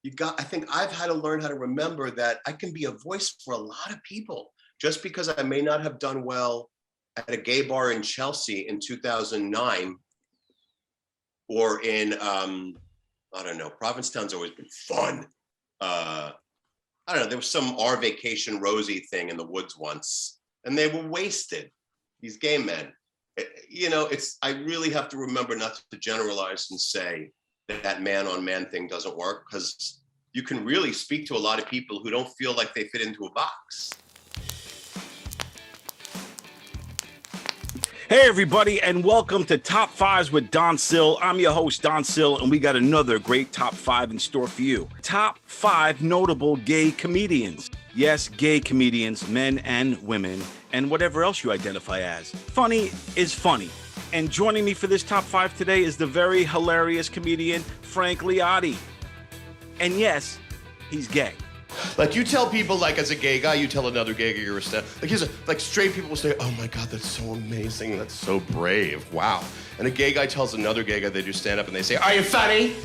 I think I've had to learn how to remember that I can be a voice for a lot of people. Just because I may not have done well at a gay bar in Chelsea in 2009 or in, I don't know, Provincetown's always been fun. I don't know, there was some Our Vacation Rosie thing in the woods once, and they were wasted, these gay men. You know, I really have to remember not to generalize and say that man-on-man thing doesn't work, because you can really speak to a lot of people who don't feel like they fit into a box. Hey everybody, and welcome to Top 5s with Don Sill. I'm your host, Don Sill, and we got another great Top 5 in store for you. Top 5 notable gay comedians. Yes, gay comedians, men and women, and whatever else you identify as. Funny is funny. And joining me for this Top 5 today is the very hilarious comedian, Frank Liotti. And yes, he's gay. Like, you tell people, like, as a gay guy, you tell another gay guy you're a stand. Like straight people will say, "Oh my God, that's so amazing. That's so brave. Wow." And a gay guy tells another gay guy they do stand up and they say, "Are you funny?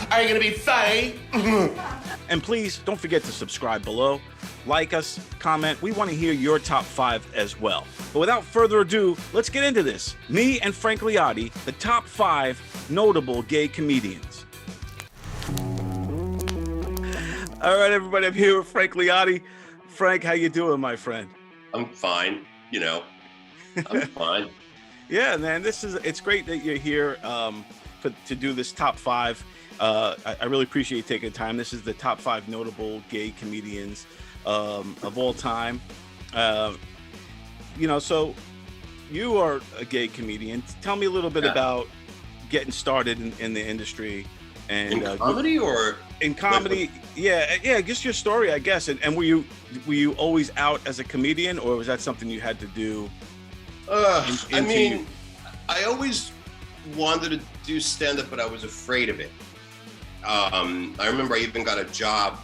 Are you gonna be funny?" And please don't forget to subscribe below, like us, comment. We want to hear your top 5 as well. But without further ado, let's get into this. Me and Frank Liotti, the top 5 notable gay comedians. All right, everybody, I'm here with Frank Liotti. Frank, how you doing, my friend? I'm fine, you know, I'm fine. Yeah, man, it's great that you're here to do this top 5. I really appreciate you taking the time. This is the top 5 notable gay comedians of all time. You know, so you are a gay comedian. Tell me a little bit about getting started in the industry. And in comedy or in comedy? Yeah, just your story, I guess. And were you always out as a comedian, or was that something you had to do? I always wanted to do stand-up, but I was afraid of it. I remember I even got a job.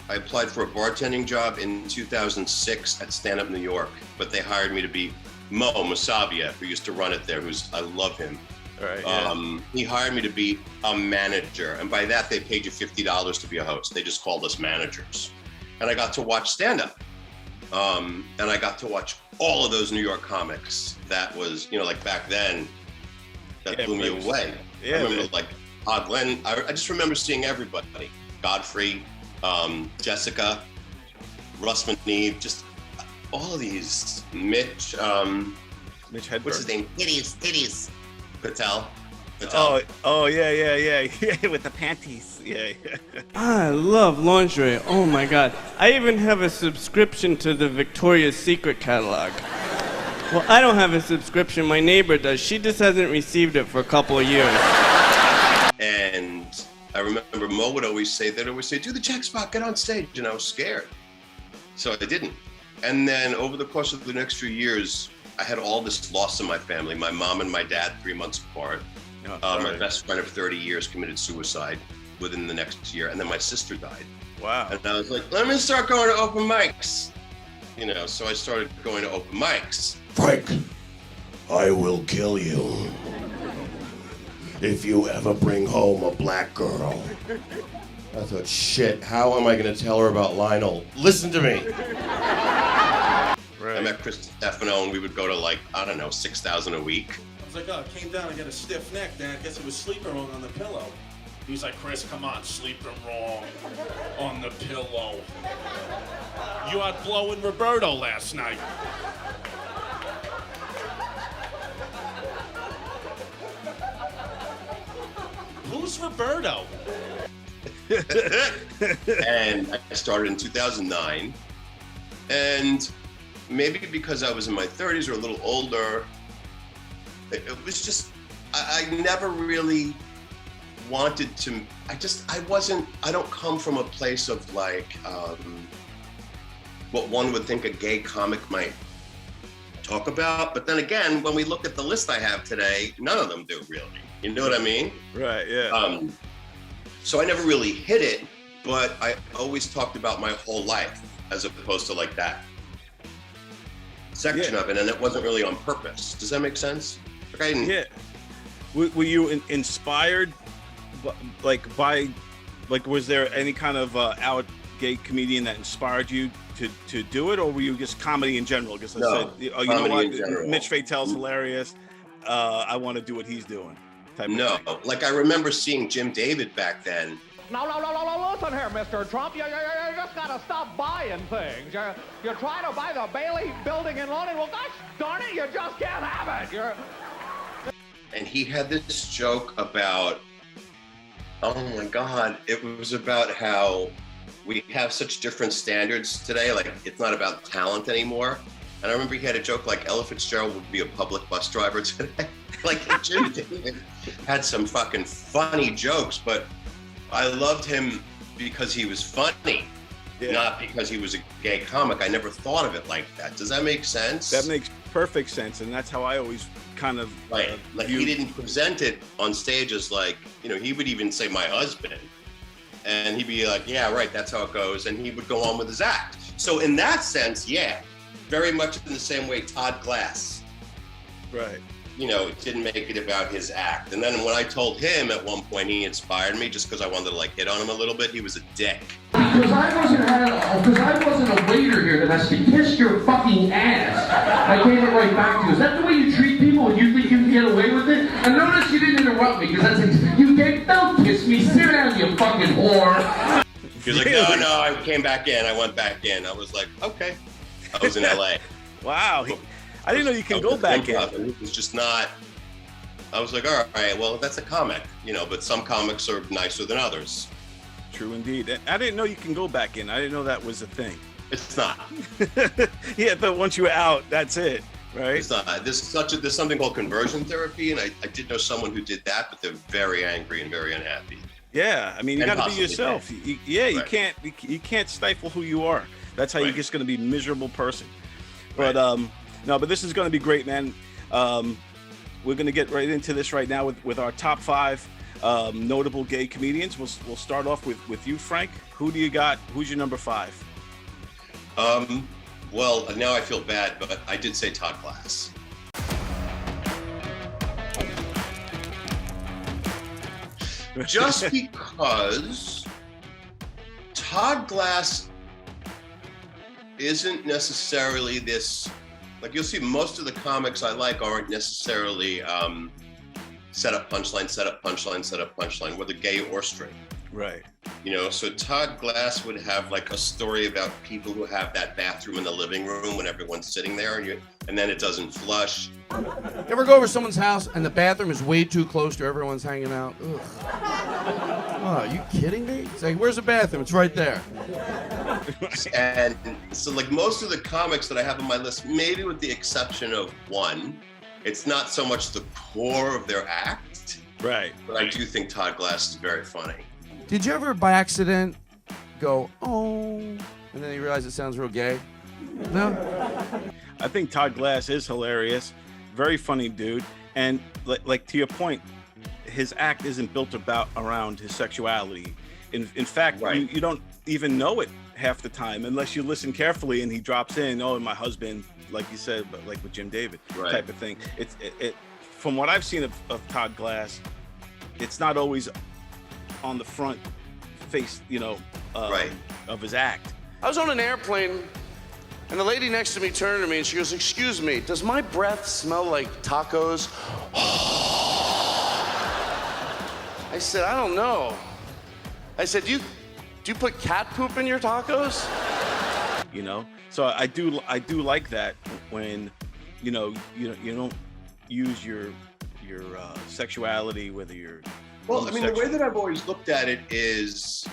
I applied for a bartending job in 2006 at Stand Up New York, but they hired me to be Mo Masavia, who used to run it there. I love him. Right, yeah. He hired me to be a manager, and by that they paid you $50 to be a host. They just called us managers, and I got to watch stand-up, and I got to watch all of those New York comics. That was, you know, like back then, that blew me away. Yeah, I remember like Todd Glass. I just remember seeing everybody: Godfrey, Jessica, Russ McNeve, just all of these. Mitch Hedberg. What's his name? Titties. Patel. Oh, yeah, with the panties. Yeah. I love lingerie. Oh my God. I even have a subscription to the Victoria's Secret catalog. Well, I don't have a subscription. My neighbor does. She just hasn't received it for a couple of years. And I remember Mo would always say, "Do the check spot, get on stage." And I was scared. So I didn't. And then over the course of the next few years, I had all this loss in my family. My mom and my dad, 3 months apart. My best friend of 30 years committed suicide within the next year. And then my sister died. Wow. And I was like, let me start going to open mics. You know, so I started going to open mics. Frank, I will kill you if you ever bring home a black girl. I thought, shit, how am I going to tell her about Lionel? Listen to me. Right. I met Chris Stefano, and we would go to, like, I don't know, 6,000 a week. I was like, "Oh, I came down, I got a stiff neck, then I guess it was sleeping wrong on the pillow." He was like, "Chris, come on, sleeping wrong on the pillow. You out blowing Roberto last night." Who's Roberto? And I started in 2009, and maybe because I was in my 30s or a little older, it was just, I never really wanted to, I don't come from a place of like, what one would think a gay comic might talk about. But then again, when we look at the list I have today, none of them do really. You know what I mean? Right, yeah. So I never really hit it, but I always talked about my whole life as opposed to like that section of it, and it wasn't really on purpose. Does that make sense? Like I didn't... Yeah. Were you inspired was there any kind of out gay comedian that inspired you to do it, or were you just comedy in general? Because I said, oh, you know what, Mitch Fatel's hilarious. I want to do what he's doing. No, like I remember seeing Jim David back then. No, listen here, Mr. Trump. You just got to stop buying things. You're trying to buy the Bailey building in London. Well, gosh darn it, you just can't have it. And he had this joke about, oh my God, it was about how we have such different standards today. Like, it's not about talent anymore. And I remember he had a joke like Ella Fitzgerald would be a public bus driver today. Like, Jim David had some fucking funny jokes, but I loved him because he was funny, not because he was a gay comic. I never thought of it like that. Does that make sense? That makes perfect sense, and that's how I always kind of like he didn't present it on stage as like, you know, he would even say my husband, and he'd be like, yeah, right, that's how it goes, and he would go on with his act. So in that sense, yeah, very much in the same way Todd Glass, right, you know, didn't make it about his act. And then when I told him at one point he inspired me just because I wanted to like hit on him a little bit, he was a dick. Because I wasn't a waiter here that has to kiss your fucking ass. I gave it right back to you. Is that the way you treat people when you think you can get away with it? And notice you didn't interrupt me because that's like, don't kiss me, sit down, you fucking whore. He was like, no, I came back in, I went back in. I was like, okay. I was in LA. Wow. I didn't know you can go back in. It was just not, I was like, all right, well, that's a comic, you know, but some comics are nicer than others. True indeed. I didn't know you can go back in. I didn't know that was a thing. It's not. Yeah, but once you're out, that's it, right? It's not. There's something called conversion therapy, and I did know someone who did that, but they're very angry and very unhappy. Yeah, I mean, you got to be yourself. Right. You can't stifle who you are. That's how you're just going to be a miserable person. But no, but this is going to be great, man. We're going to get right into this right now with our top 5 notable gay comedians. We'll start off with you, Frank. Who do you got? Who's your number 5? Well, now I feel bad, but I did say Todd Glass. Just because Todd Glass isn't necessarily this, like you'll see most of the comics I like aren't necessarily set up punchline, set up punchline, set up punchline, whether gay or straight. Right. You know, so Todd Glass would have like a story about people who have that bathroom in the living room when everyone's sitting there and then it doesn't flush. You ever go over to someone's house and the bathroom is way too close to everyone's hanging out? Ugh. Oh, are you kidding me? It's like, where's the bathroom? It's right there. And so like most of the comics that I have on my list, maybe with the exception of one, it's not so much the core of their act. Right. But I do think Todd Glass is very funny. Did you ever by accident go, oh, and then you realize it sounds real gay? No? I think Todd Glass is hilarious. Very funny dude. And like to your point, his act isn't built around his sexuality. In fact, right. you don't even know it half the time unless you listen carefully and he drops in, oh, and my husband, like you said, but like with Jim David, right. Type of thing. It from what I've seen of Todd Glass, it's not always on the front face, right. of his act. I was on an airplane and the lady next to me turned to me and she goes, excuse me, does my breath smell like tacos? I said, I don't know. I said, do you put cat poop in your tacos? So I do like that when, you don't use your sexuality, whether you're well, I mean, the way that I've always looked at it is,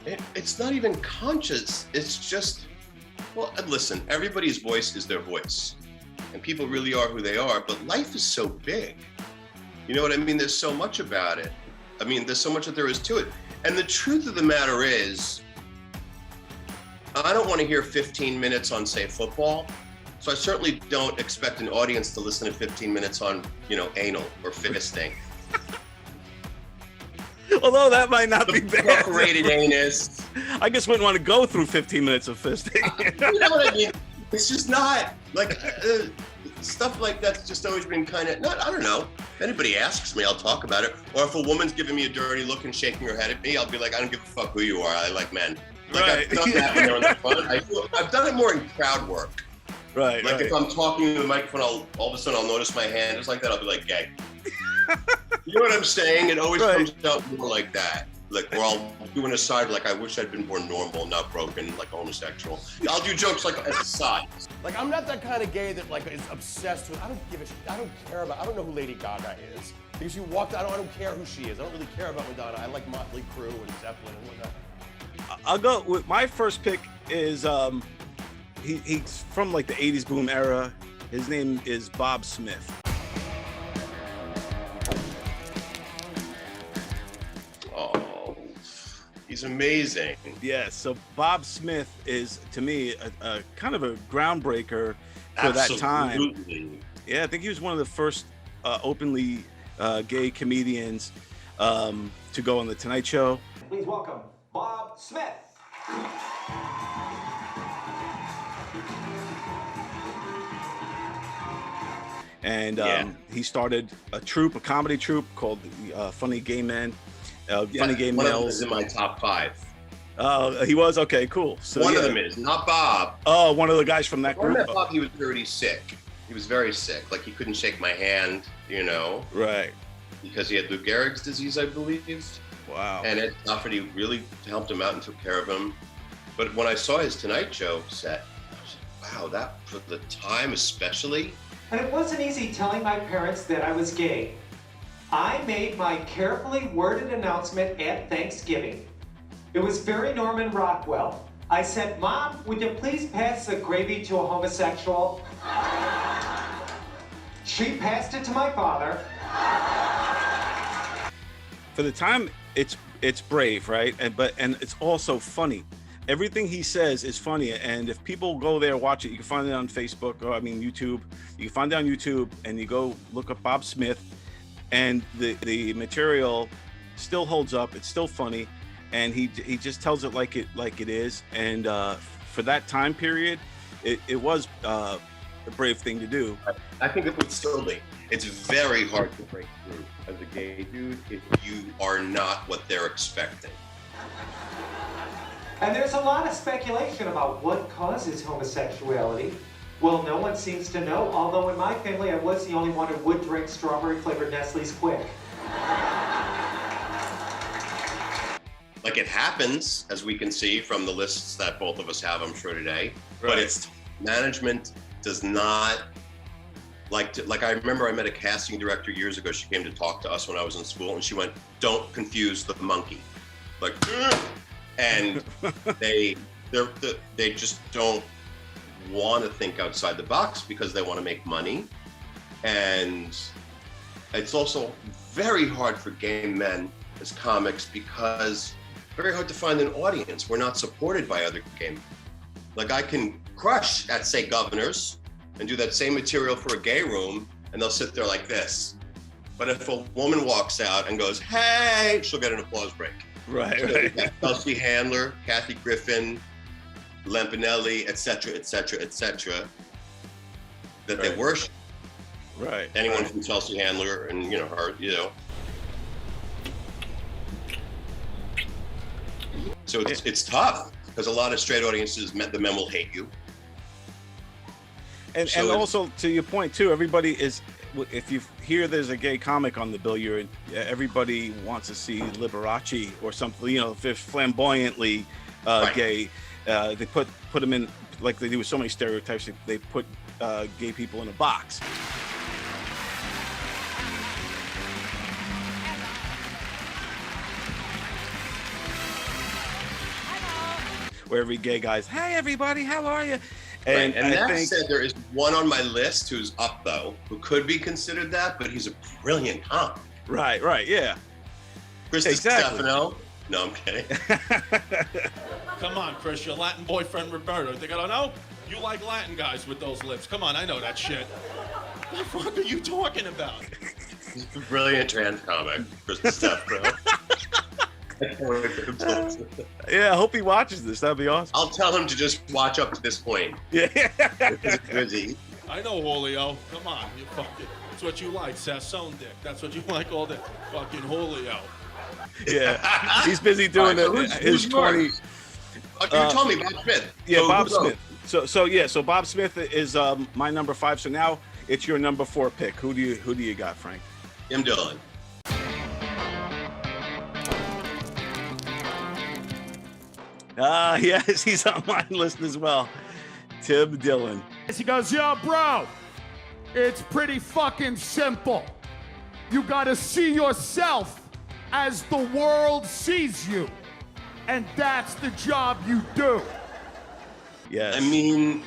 it's not even conscious. It's just, well, listen, everybody's voice is their voice. And people really are who they are, but life is so big. You know what I mean? There's so much about it. I mean, there's so much that there is to it. And the truth of the matter is, I don't want to hear 15 minutes on, say, football. So I certainly don't expect an audience to listen to 15 minutes on, anal or fisting. Although that might not be bad. Rated anus. I just wouldn't want to go through 15 minutes of fisting. You know what I mean? It's just not like stuff like that's just always been kind of I don't know. anybody asks me, I'll talk about it. Or if a woman's giving me a dirty look and shaking her head at me, I'll be like, I don't give a fuck who you are. I like men. Like Right. I've done that when they're on the front. I've done it more in crowd work. Right. Like if I'm talking to the microphone, all of a sudden I'll notice my hand just like that. I'll be like, gay. You know what I'm saying? It always Right. comes out more like that. Like we're all doing a side, like I wish I'd been born normal, not broken, like a homosexual. I'll do jokes like as a side. Like, I'm not that kind of gay that, like, is obsessed with, I don't give a shit, I don't care about, I don't know who Lady Gaga is. Because you walked, I don't care who she is. I don't really care about Madonna. I like Motley Crue and Zeppelin and whatnot. I'll go with my first pick is he's from like the 80s boom era. His name is Bob Smith. Oh, he's amazing. Yeah, so Bob Smith is to me a kind of a groundbreaker for that time. Absolutely. Yeah, I think he was one of the first openly gay comedians to go on the Tonight Show. Please welcome Bob Smith. And Yeah. he started a troupe, a comedy troupe called Funny Gay Men, Funny Gay One of them Males. is in my top 5. Oh, he was? Okay, cool. So One yeah. of them is, not Bob. Oh, one of the guys from that When I group. met Bob, he was already sick. He was very sick. Like he couldn't shake my hand, you know, Right. because he had Lou Gehrig's disease, I believe. Wow. And Ed Lafferty really helped him out and took care of him. But when I saw his Tonight Show set, I was like, wow, that for the time especially. And it wasn't easy telling my parents that I was gay. I made my carefully worded announcement at Thanksgiving. It was very Norman Rockwell. I said, Mom, would you please pass the gravy to a homosexual? She passed it to my father. For the time, it's brave, right? And it's also funny. Everything he says is funny, and if people go there watch it, you can find it on Facebook or YouTube. You can find it on YouTube, and you go look up Bob Smith, and the material still holds up. It's still funny, and he just tells it like it is. And for that time period, it was a brave thing to do. I think it would still be. It's very hard to break through as a gay dude if you are not what they're expecting. And there's a lot of speculation about what causes homosexuality. Well, no one seems to know, although in my family I was the only one who would drink strawberry-flavored Nestle's Quick. Like it happens, as we can see from the lists that both of us have, I'm sure today, Right. but it's management does not like to, like I remember I met a casting director years ago. She came to talk to us when I was in school and she went, "Don't confuse the monkey." Like, "Ugh." And they just don't want to think outside the box because they want to make money. And it's also very hard for gay men as comics because very hard to find an audience. We're not supported by other gay men. Like I can crush at, say, Governors and do that same material for a gay room and they'll sit there like this. But if a woman walks out and goes, "Hey," she'll get an applause break. Right. Chelsea Handler, Kathy Griffin, Lampanelli, etc., that they Right. worship. Right. Anyone from Chelsea Handler and her, So it's tough because a lot of straight audiences, the men will hate you. And So and it's- also to your point too, everybody is. If you hear there's a gay comic on the bill, everybody wants to see Liberace or something. If they're flamboyantly Right. gay, they put them in like they do with so many stereotypes. They put gay people in a box. Where every gay guy's, "Hey everybody, how are you?" And I that think said, there is one on my list who's up though, who could be considered that, but he's a brilliant comic. right, yeah. Chris Exactly. Stefano. No, I'm kidding. Come on, Chris, your Latin boyfriend Roberto. Think I don't know? You like Latin guys with those lips. Come on, I know that shit. What the fuck are you talking about? He's a brilliant trans comic, Chris Stefano. Yeah, I hope he watches this. That'd be awesome. I'll tell him to just watch up to this point. Yeah. He's busy. I know Julio. Come on, you fucking. It's That's what you like, Sassone dick. That's what you like all day. Fucking Julio. Yeah, he's busy doing his 20. You told me Bob Smith. Yeah, So Bob who knows? Smith. So Bob Smith is my number 5. So now it's your number 4 pick. Who do you got, Frank? Dillon. Yes, he's on my list as well. Tim Dillon. He goes, yo, bro, it's pretty fucking simple. You gotta see yourself as the world sees you. And that's the job you do. Yes. I mean,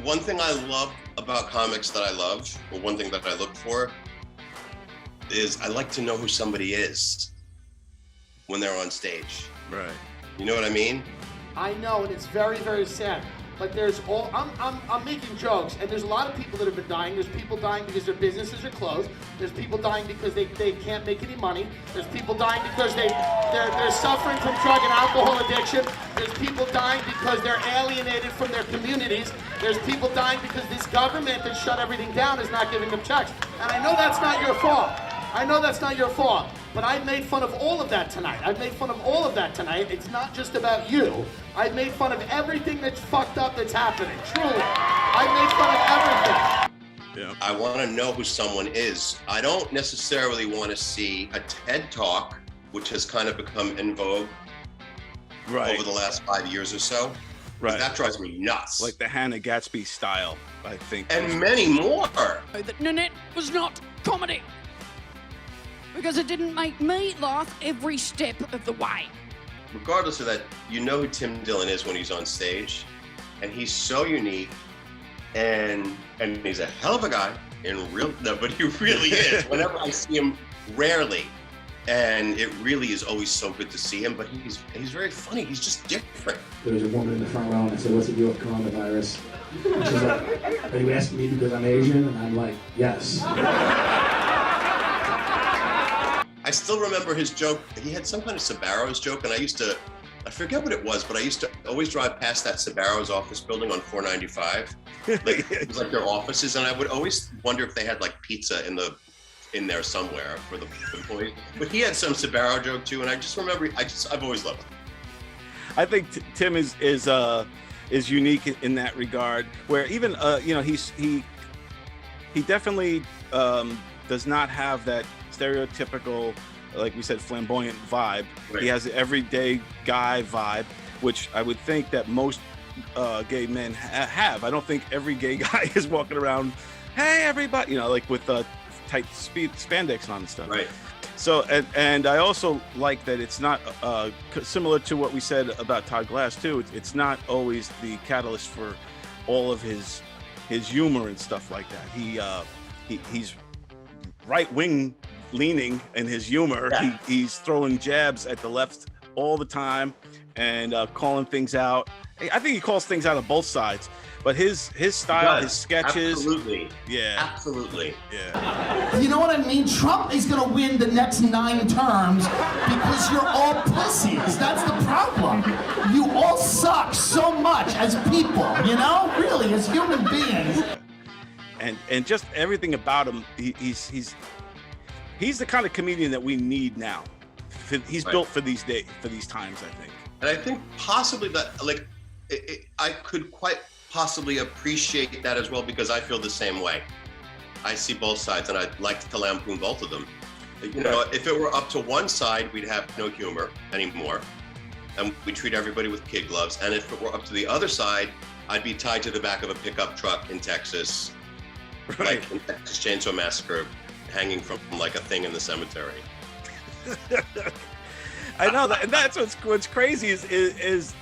one thing I love about comics that I love, or one thing that I look for, is I like to know who somebody is when they're on stage. Right. You know what I mean? I know, and it's very, very sad. Like I'm making jokes, and there's a lot of people that have been dying. There's people dying because their businesses are closed. There's people dying because they can't make any money. There's people dying because they're suffering from drug and alcohol addiction. There's people dying because they're alienated from their communities. There's people dying because this government that shut everything down is not giving them checks. And I know that's not your fault. I know that's not your fault. But I made fun of all of that tonight. It's not just about you. I've made fun of everything that's fucked up that's happening. Truly. I've made fun of everything. Yeah. I want to know who someone is. I don't necessarily want to see a TED Talk, which has kind of become in vogue over the last 5 years or so. Right. That drives me nuts. Like the Hannah Gatsby style, I think. And many more. That Nanette was not comedy. Because it didn't make me laugh every step of the way. Regardless of that, you know who Tim Dillon is when he's on stage, and he's so unique, and he's a hell of a guy but he really is. Whenever I see him, rarely, and it really is always so good to see him. But he's very funny. He's just different. There was a woman in the front row, and I said, "What's the deal with coronavirus?" And she's like, "Are you asking me because I'm Asian?" And I'm like, "Yes." I still remember his joke. He had some kind of Sbarro's joke, and I forget what it was, but I used to always drive past that Sbarro's office building on 495. It was like their offices, and I would always wonder if they had like pizza in there somewhere for the employees. But he had some Sbarro joke too, and I just remember, I've always loved him. I think Tim is unique in that regard, where even he definitely does not have that stereotypical, like we said, flamboyant vibe. Right. He has the everyday guy vibe, which I would think that most gay men have. I don't think every gay guy is walking around, hey everybody, like with tight spandex on and stuff. Right. So and I also like that it's not similar to what we said about Todd Glass too. It's not always the catalyst for all of his humor and stuff like that. He's right wing leaning in his humor. Yeah. He's throwing jabs at the left all the time and calling things out. I think he calls things out on both sides, but his style, his sketches. Absolutely. Yeah. Absolutely. Yeah. You know what I mean? Trump is gonna win the next 9 terms because you're all pussies. That's the problem. You all suck so much as people, really, as human beings. And just everything about him, he's the kind of comedian that we need now. He's built for these days, for these times, I think. And I think possibly that, I could quite possibly appreciate that as well, because I feel the same way. I see both sides, and I'd like to lampoon both of them. If it were up to one side, we'd have no humor anymore, and we treat everybody with kid gloves. And if it were up to the other side, I'd be tied to the back of a pickup truck in Texas, like in Texas Chainsaw Massacre, hanging from like a thing in the cemetery. I know that, and that's what's crazy is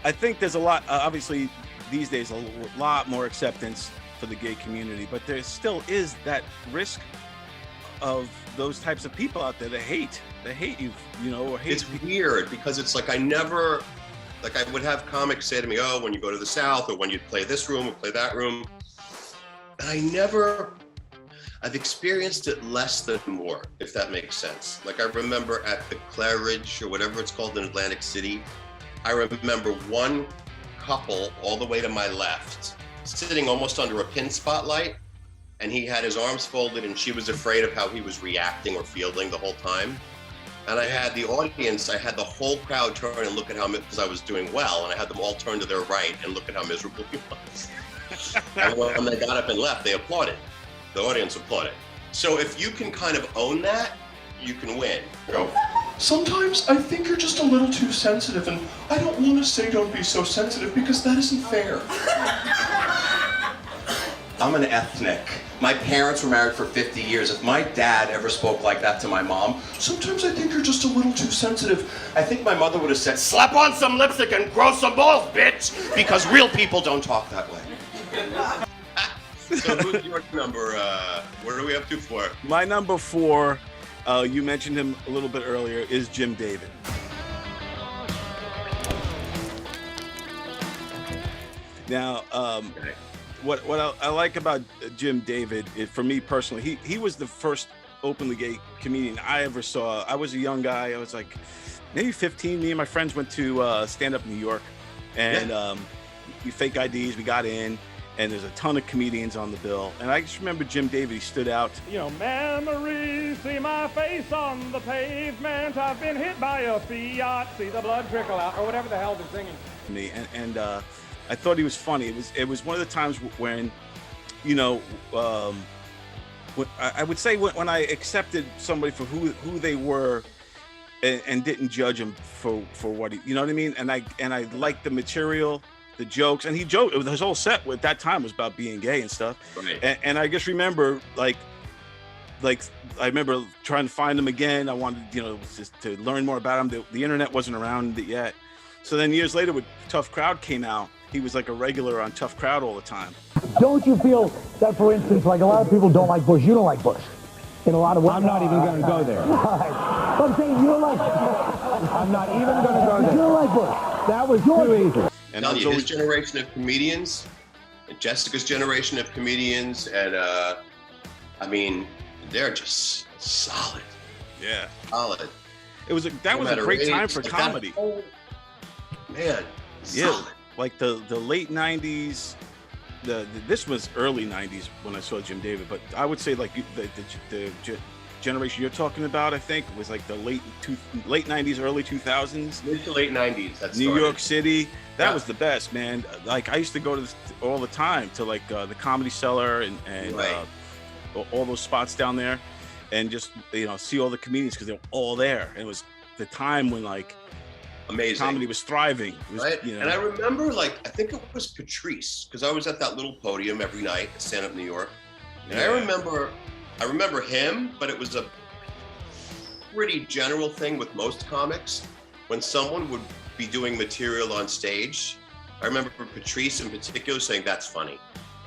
I think there's a lot. Obviously, these days a lot more acceptance for the gay community, but there still is that risk of those types of people out there that hate you, or hate. It's weird because it's like I would have comics say to me, "Oh, when you go to the South, or when you play this room or play that room," and I've experienced it less than more, if that makes sense. Like I remember at the Claridge or whatever it's called in Atlantic City, I remember one couple all the way to my left sitting almost under a pin spotlight, and he had his arms folded, and she was afraid of how he was reacting or feeling the whole time. And I had the audience, I had the whole crowd turn and look at how, because I was doing well, and I had them all turn to their right and look at how miserable he was. And when they got up and left, they applauded. The audience applauded. So if you can kind of own that, you can win. Go. Sometimes I think you're just a little too sensitive, and I don't want to say don't be so sensitive because that isn't fair. I'm an ethnic. My parents were married for 50 years. If my dad ever spoke like that to my mom, sometimes I think you're just a little too sensitive. I think my mother would have said, slap on some lipstick and grow some balls, bitch! Because real people don't talk that way. So who's your number, what are we up to for? My number 4, you mentioned him a little bit earlier, is Jim David. Now, what I like about Jim David, for me personally, he was the first openly gay comedian I ever saw. I was a young guy. I was like maybe 15. Me and my friends went to Stand Up New York, and we fake IDs. We got in, and there's a ton of comedians on the bill. And I just remember Jim David. He stood out. You know, memories see my face on the pavement. I've been hit by a Fiat, see the blood trickle out, or whatever the hell they're singing. Me and I thought he was funny. It was one of the times when, you know, I would say when I accepted somebody for who they were, and didn't judge him for what he, you know what I mean. And I liked the material, the jokes, and he joked. His whole set at that time was about being gay and stuff. Right. And I just remember like I remember trying to find him again. I wanted, you know, just to learn more about him. The internet wasn't around yet. So then years later, when Tough Crowd came out, he was like a regular on Tough Crowd all the time. Don't you feel that, for instance, like a lot of people don't like Bush, you don't like Bush? In a lot of ways. I'm not even going to go there. Right. I'm saying you don't like Bush. I'm not even going to go there. You don't like Bush. That was too easy. And his generation of comedians, and Jessica's generation of comedians, and I mean, they're just solid. Yeah. Solid. That was a great time for comedy. Man, yeah, solid. Like the late 90s, this was early 90s when I saw Jim David, but I would say like the generation you're talking about, I think, was like the late 90s, early 2000s. Mid to late 90s. That's New York City. That was the best, man. Like I used to go to all the time to like the Comedy Cellar and right. All those spots down there, and just, you know, see all the comedians because they were all there. And it was the time when like amazing comedy was thriving. It was, right. You know, and I remember, like, I think it was Patrice, because I was at that little podium every night at Stand Up New York. And I remember him, but it was a pretty general thing with most comics. When someone would be doing material on stage, I remember Patrice in particular saying, that's funny,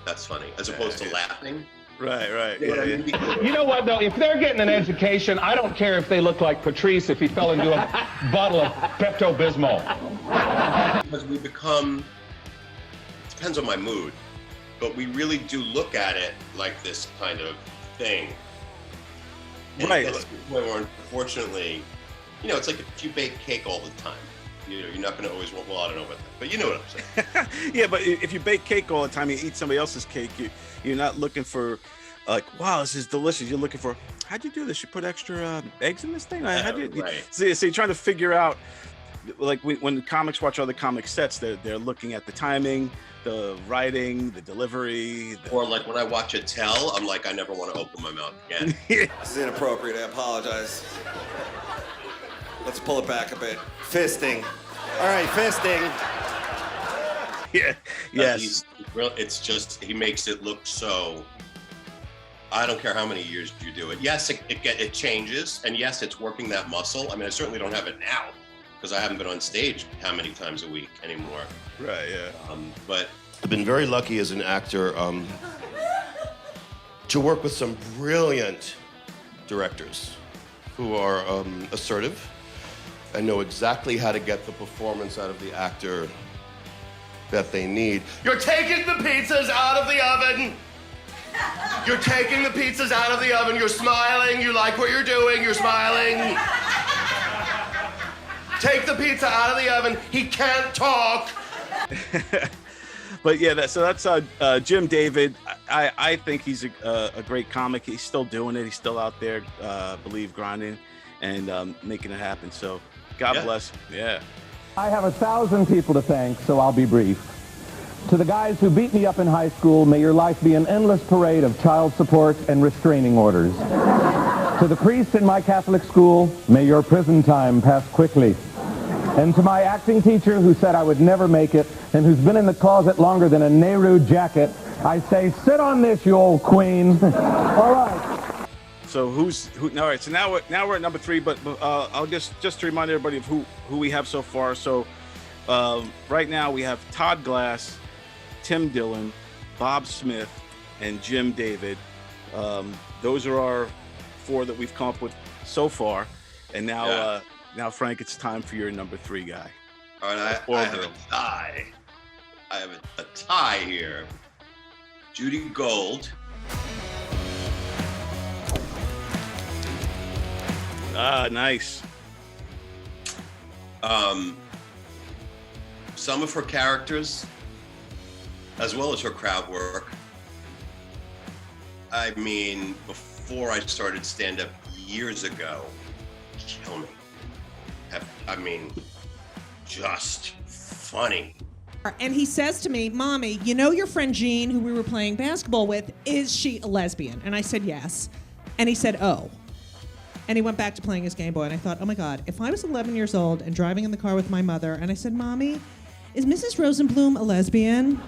as opposed to laughing. Right. You know what, though? If they're getting an education, I don't care if they look like Patrice if he fell into a bottle of Pepto-Bismol. Because we become, it depends on my mood, but we really do look at it like this kind of thing. And right. That's where, unfortunately, you know, it's like if you bake cake all the time. You know, you're not going to always want, well, I don't know about that, but you know what I'm saying. Yeah, but if you bake cake all the time, you eat somebody else's cake, you're not looking for, like, wow, this is delicious. You're looking for, how'd you do this? You put extra eggs in this thing? How'd you, right. So you're trying to figure out, like, when the comics watch other comic sets, they're looking at the timing, the writing, the delivery. Or like when I watch it tell, I'm like, I never want to open my mouth again. This is inappropriate. I apologize. Let's pull it back a bit. Fisting. All right, fisting. Yeah. Yes. It's just, he makes it look so. I don't care how many years you do it. Yes, it changes, and yes, it's working that muscle. I mean, I certainly don't have it now because I haven't been on stage how many times a week anymore. Right. Yeah. But I've been very lucky as an actor to work with some brilliant directors who are assertive and know exactly how to get the performance out of the actor that they need. You're taking the pizzas out of the oven! You're taking the pizzas out of the oven, you're smiling, you like what you're doing, you're smiling. Take the pizza out of the oven, he can't talk. But yeah, that's Jim David. I think he's a great comic. He's still doing it. He's still out there, believe, grinding and making it happen. So God bless him. Yeah. I have 1,000 people to thank, so I'll be brief. To the guys who beat me up in high school, may your life be an endless parade of child support and restraining orders. To the priest in my Catholic school, may your prison time pass quickly. And to my acting teacher who said I would never make it and who's been in the closet longer than a Nehru jacket, I say, sit on this, you old queen. All right. So all right, so now we're at number 3, but I'll just to remind everybody of who we have so far. So right now we have Todd Glass, Tim Dillon, Bob Smith, and Jim David. Those are our 4 that we've come up with so far. And now, now Frank, it's time for your number 3 guy. All right, I have a tie. I have a tie here. Judy Gold. Nice. Some of her characters, as well as her crowd work. I mean, before I started stand-up years ago, kill me. I mean, just funny. And he says to me, Mommy, you know your friend Jean, who we were playing basketball with, is she a lesbian? And I said, yes. And he said, oh. And he went back to playing his Game Boy. And I thought, oh my God, if I was 11 years old and driving in the car with my mother, and I said, Mommy, is Mrs. Rosenblum a lesbian?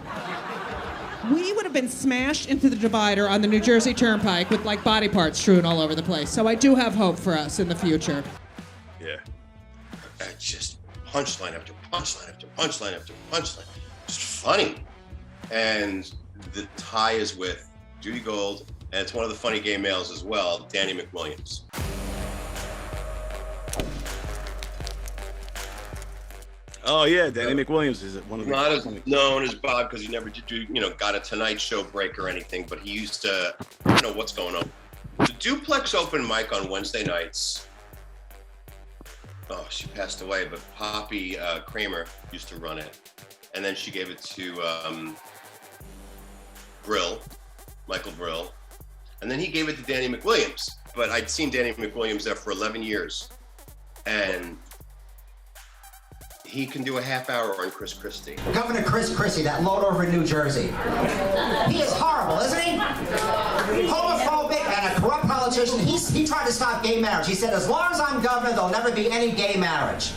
We would have been smashed into the divider on the New Jersey Turnpike with like body parts strewn all over the place. So I do have hope for us in the future. Yeah. Just punchline after punchline after punchline after punchline. Just funny. And the tie is with Judy Gold, and it's one of the funny gay males as well, Danny Mcwilliams. Oh yeah, Danny Mcwilliams is one of the not as known as Bob because he never did do, got a Tonight Show break or anything, but he used to, I don't know what's going on. The Duplex open mic on Wednesday nights. Oh, she passed away, but Poppy Kramer used to run it, and then she gave it to Michael Brill, and then he gave it to Danny Mcwilliams. But I'd seen Danny Mcwilliams there for 11 years, and he can do a half hour on Chris Christie. Governor Chris Christie, that load over in New Jersey. He is horrible, isn't he? Homophobic and a corrupt politician. He tried to stop gay marriage. He said, as long as I'm governor, there'll never be any gay marriage.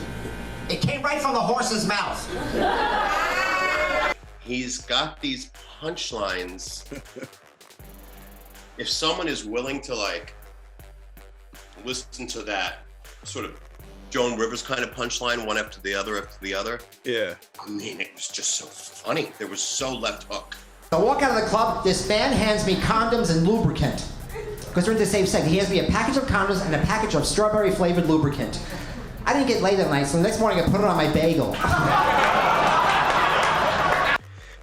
It came right from the horse's mouth. He's got these punchlines. If someone is willing to listen to that sort of Joan Rivers kind of punchline, one after the other. Yeah. I mean, it was just so funny. There was so left hook. I walk out of the club, this man hands me condoms and lubricant. Because we're in the same set. He hands me a package of condoms and a package of strawberry flavored lubricant. I didn't get laid that night, so the next morning I put it on my bagel.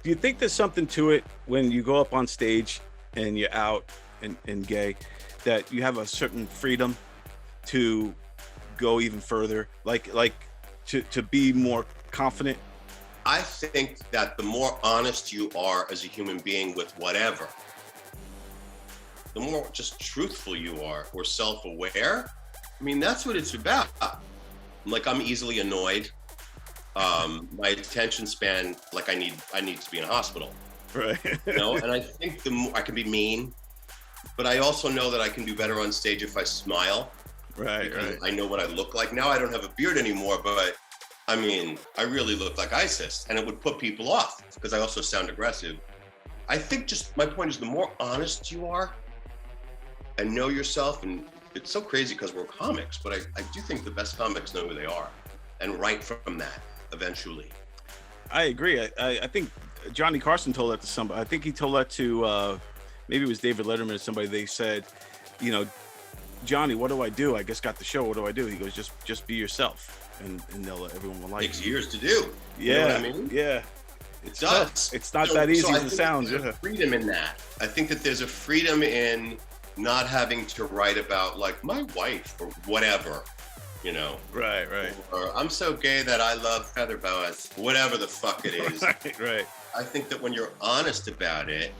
Do you think there's something to it when you go up on stage and you're out and gay, that you have a certain freedom to go even further, like to be more confident? I think that the more honest you are as a human being with whatever, the more just truthful you are or self-aware. I mean, that's what it's about. Like, I'm easily annoyed. My attention span, like I need to be in a hospital. Right. And I think the more I can be mean, but I also know that I can do better on stage if I smile. Right. I know what I look like. Now I don't have a beard anymore, but I mean, I really look like ISIS, and it would put people off because I also sound aggressive. I think just my point is the more honest you are and know yourself, and it's so crazy because we're comics, but I do think the best comics know who they are and write from that eventually. I agree. I think Johnny Carson told that to somebody. I think he told that to maybe it was David Letterman or somebody. They said, Johnny, what do I do? I just got the show. What do I do? He goes, just be yourself, and everyone will like you. Takes years to do. Yeah, you know what I mean? Yeah. It does. It's not that easy as it sounds. There's a freedom in that. I think that there's a freedom in not having to write about like my wife or whatever, Right. Or I'm so gay that I love feather boas, whatever the fuck it is. Right. I think that when you're honest about it,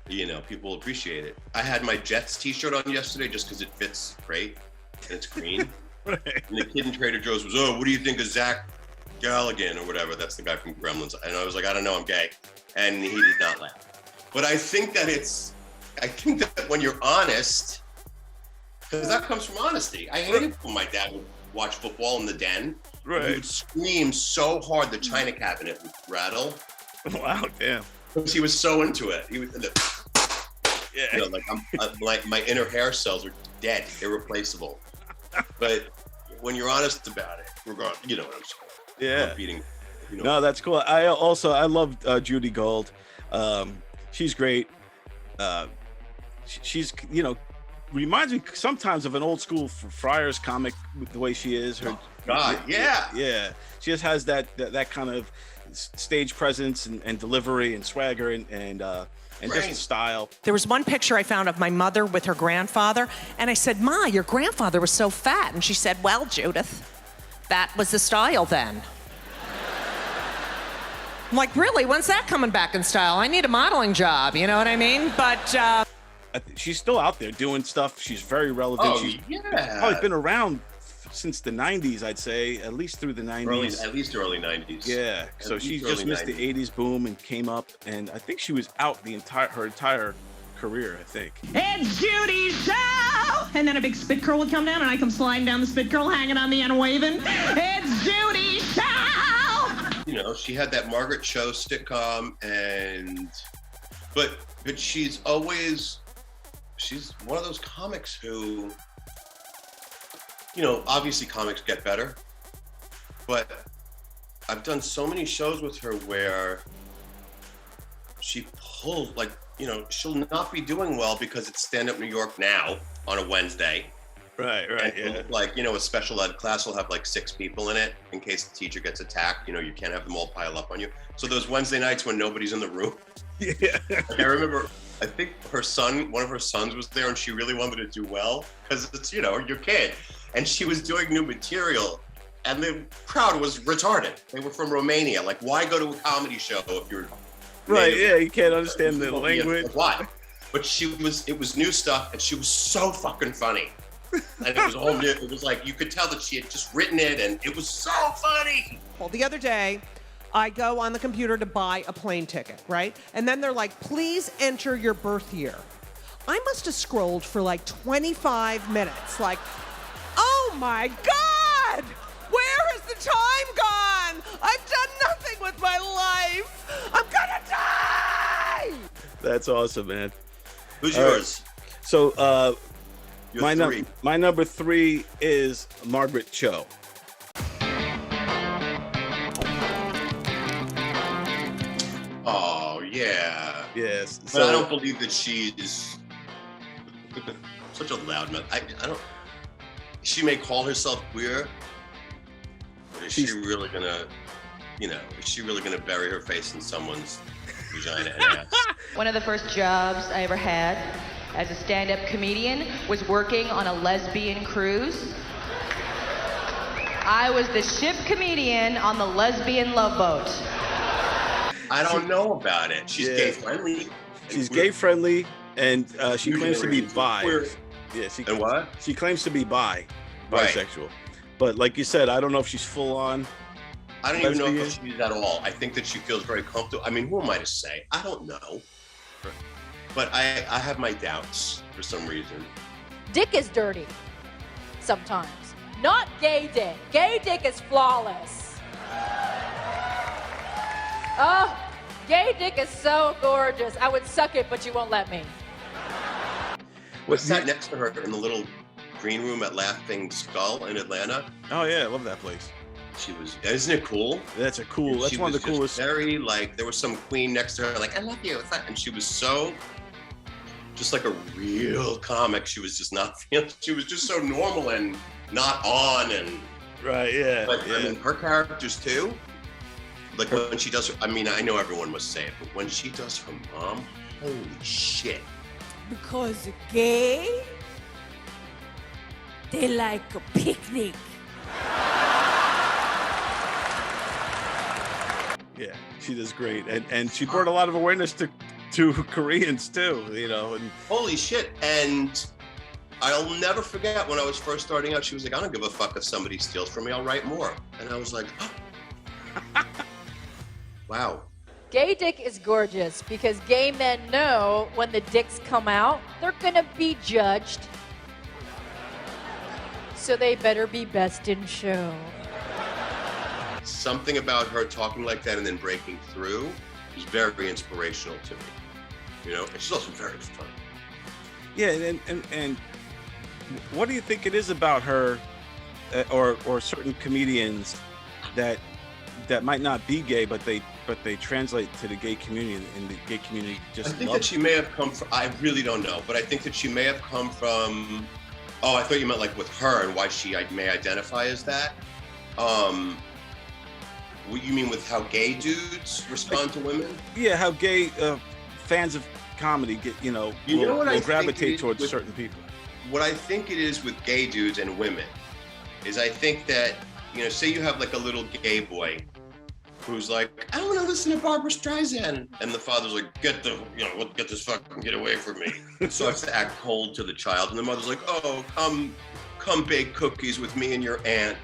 you know, people will appreciate it. I had my Jets t-shirt on yesterday just because it fits great and it's green. Right. And the kid in Trader Joe's was, oh, what do you think of Zach Galligan or whatever? That's the guy from Gremlins. And I was like, I don't know, I'm gay. And he did not laugh. But I think that when you're honest, because that comes from honesty. I hated when my dad would watch football in the den. Right. He would scream so hard the china cabinet would rattle. Wow, damn. Because he was so into it. He was, yeah. You know, like my inner hair cells are dead, irreplaceable. But when you're honest about it, regardless, you know what I'm saying. Yeah. Beating, you know. No, that's cool. I love Judy Gold. She's great. She's, you know, reminds me sometimes of an old school Friars comic with the way she is. Her, God, yeah. Yeah. She just has that kind of stage presence and delivery and swagger and just style. There was one picture I found of my mother with her grandfather, and I said, Ma, your grandfather was so fat. And she said, well, Judith, that was the style then. I'm like, really? When's that coming back in style? I need a modeling job, you know what I mean? But she's still out there doing stuff. She's very relevant. Oh, She's yeah. probably been around since the 90s, I'd say, at least through the 90s. At least early 90s. Yeah, so she just missed the 80s boom and came up, and I think she was out her entire career, I think. It's Judy's show! And then a big spit curl would come down, and I come sliding down the spit curl, hanging on the end, waving. It's Judy's show! You know, she had that Margaret Cho sitcom, but she's one of those comics who, you know, obviously comics get better, but I've done so many shows with her where she pulls, like, you know, she'll not be doing well because it's Stand Up New York now on a Wednesday. Right, yeah. Like, you know, a special ed class will have like 6 people in it in case the teacher gets attacked. You know, you can't have them all pile up on you. So those Wednesday nights when nobody's in the room. Yeah. Like I remember, I think one of her sons was there and she really wanted to do well because it's, you know, your kid. And she was doing new material and the crowd was retarded. They were from Romania. Like, why go to a comedy show if you're right? native? Yeah, you can't understand the language. Why? But it was new stuff and she was so fucking funny. And it was all new. It was like, you could tell that she had just written it and it was so funny. Well, the other day, I go on the computer to buy a plane ticket, right? And then they're like, please enter your birth year. I must have scrolled for like 25 minutes, like, oh my God! Where has the time gone? I've done nothing with my life! I'm gonna die! That's awesome, man. Who's yours? So, Your three. my number 3 is Margaret Cho. Oh, yeah. Yes. But I don't believe that she's such a loud mouth. I don't. She may call herself queer, but is she really gonna, you know, is she really gonna bury her face in someone's vagina and ass? One of the first jobs I ever had as a stand-up comedian was working on a lesbian cruise. I was the ship comedian on the lesbian love boat. I don't know about it. She's gay friendly. She's gay friendly, and she claims to be bi. Queer. Yeah, And what? She claims to be Right. bisexual. But like you said, I don't know if she's full on. I don't even know if she is at all. I think that she feels very comfortable. I mean, who am I to say? I don't know. But I have my doubts for some reason. Dick is dirty. Sometimes. Not gay dick. Gay dick is flawless. Oh, gay dick is so gorgeous. I would suck it, but you won't let me. I sat next to her in the little green room at Laughing Skull in Atlanta. Oh yeah, I love that place. She was, isn't it cool? That's that's one of the coolest. Very like, there was some queen next to her, like, I love you. And she was so, just like a real comic. She was just not feeling, she was just so normal and not on and. Right, yeah. But I mean, her characters too. Like when she does her, I mean, I know everyone must say it, but when she does her mom, holy shit. Because gay, they like a picnic. Yeah, she does great, and she brought a lot of awareness to Koreans too, you know. And holy shit! And I'll never forget when I was first starting out. She was like, "I don't give a fuck if somebody steals from me. I'll write more." And I was like, oh. Wow. Gay dick is gorgeous because gay men know when the dicks come out, they're gonna be judged. So they better be best in show. Something about her talking like that and then breaking through is very inspirational to me. You know, and she's also very funny. Yeah, and what do you think it is about her, or certain comedians that might not be gay, but they translate to the gay community, and the gay community just. I think that she may have come from. I really don't know, but I think that she may have come from. Oh, I thought you meant like with her and why she may identify as that. What you mean with how gay dudes respond to women? Yeah, how gay fans of comedy get, will gravitate towards certain people. What I think it is with gay dudes and women is I think that, say you have like a little gay boy who's like, I want to listen to Barbra Streisand. And the father's like, get this fucking kid away from me. Starts to act cold to the child. And the mother's like, oh, come bake cookies with me and your aunt.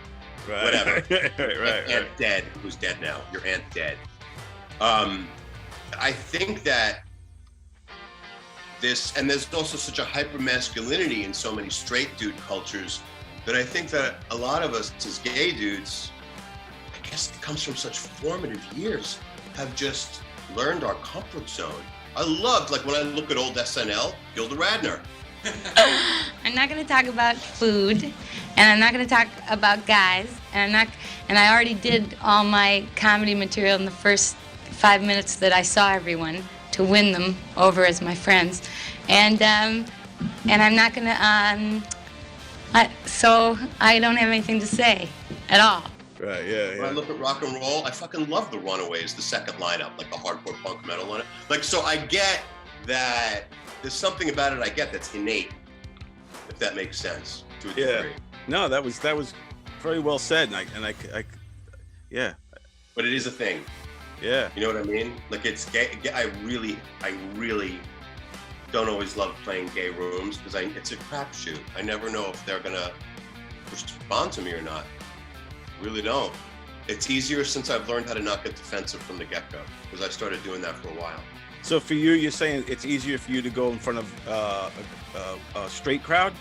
Right. Whatever. right. Aunt dead, who's dead now. Your aunt dead. I think that and there's also such a hyper masculinity in so many straight dude cultures that I think that a lot of us as gay dudes, I guess it comes from such formative years, have just learned our comfort zone. I loved, like when I look at old SNL, Gilda Radner. I'm not going to talk about food, and I'm not going to talk about guys, and I already did all my comedy material in the first 5 minutes that I saw everyone to win them over as my friends, and I'm not going to. So I don't have anything to say at all. Right, yeah. When I look at rock and roll, I fucking love the Runaways, the second lineup, like the hardcore punk metal lineup. Like, so I get that there's something about it I get that's innate, if that makes sense to a degree. No, that was very well said, and I yeah. But it is a thing. Yeah. You know what I mean? Like it's gay. I really don't always love playing gay rooms because it's a crapshoot. I never know if they're gonna respond to me or not. Really don't. It's easier since I've learned how to not get defensive from the get-go because I started doing that for a while. So for you, you're saying it's easier for you to go in front of a straight crowd?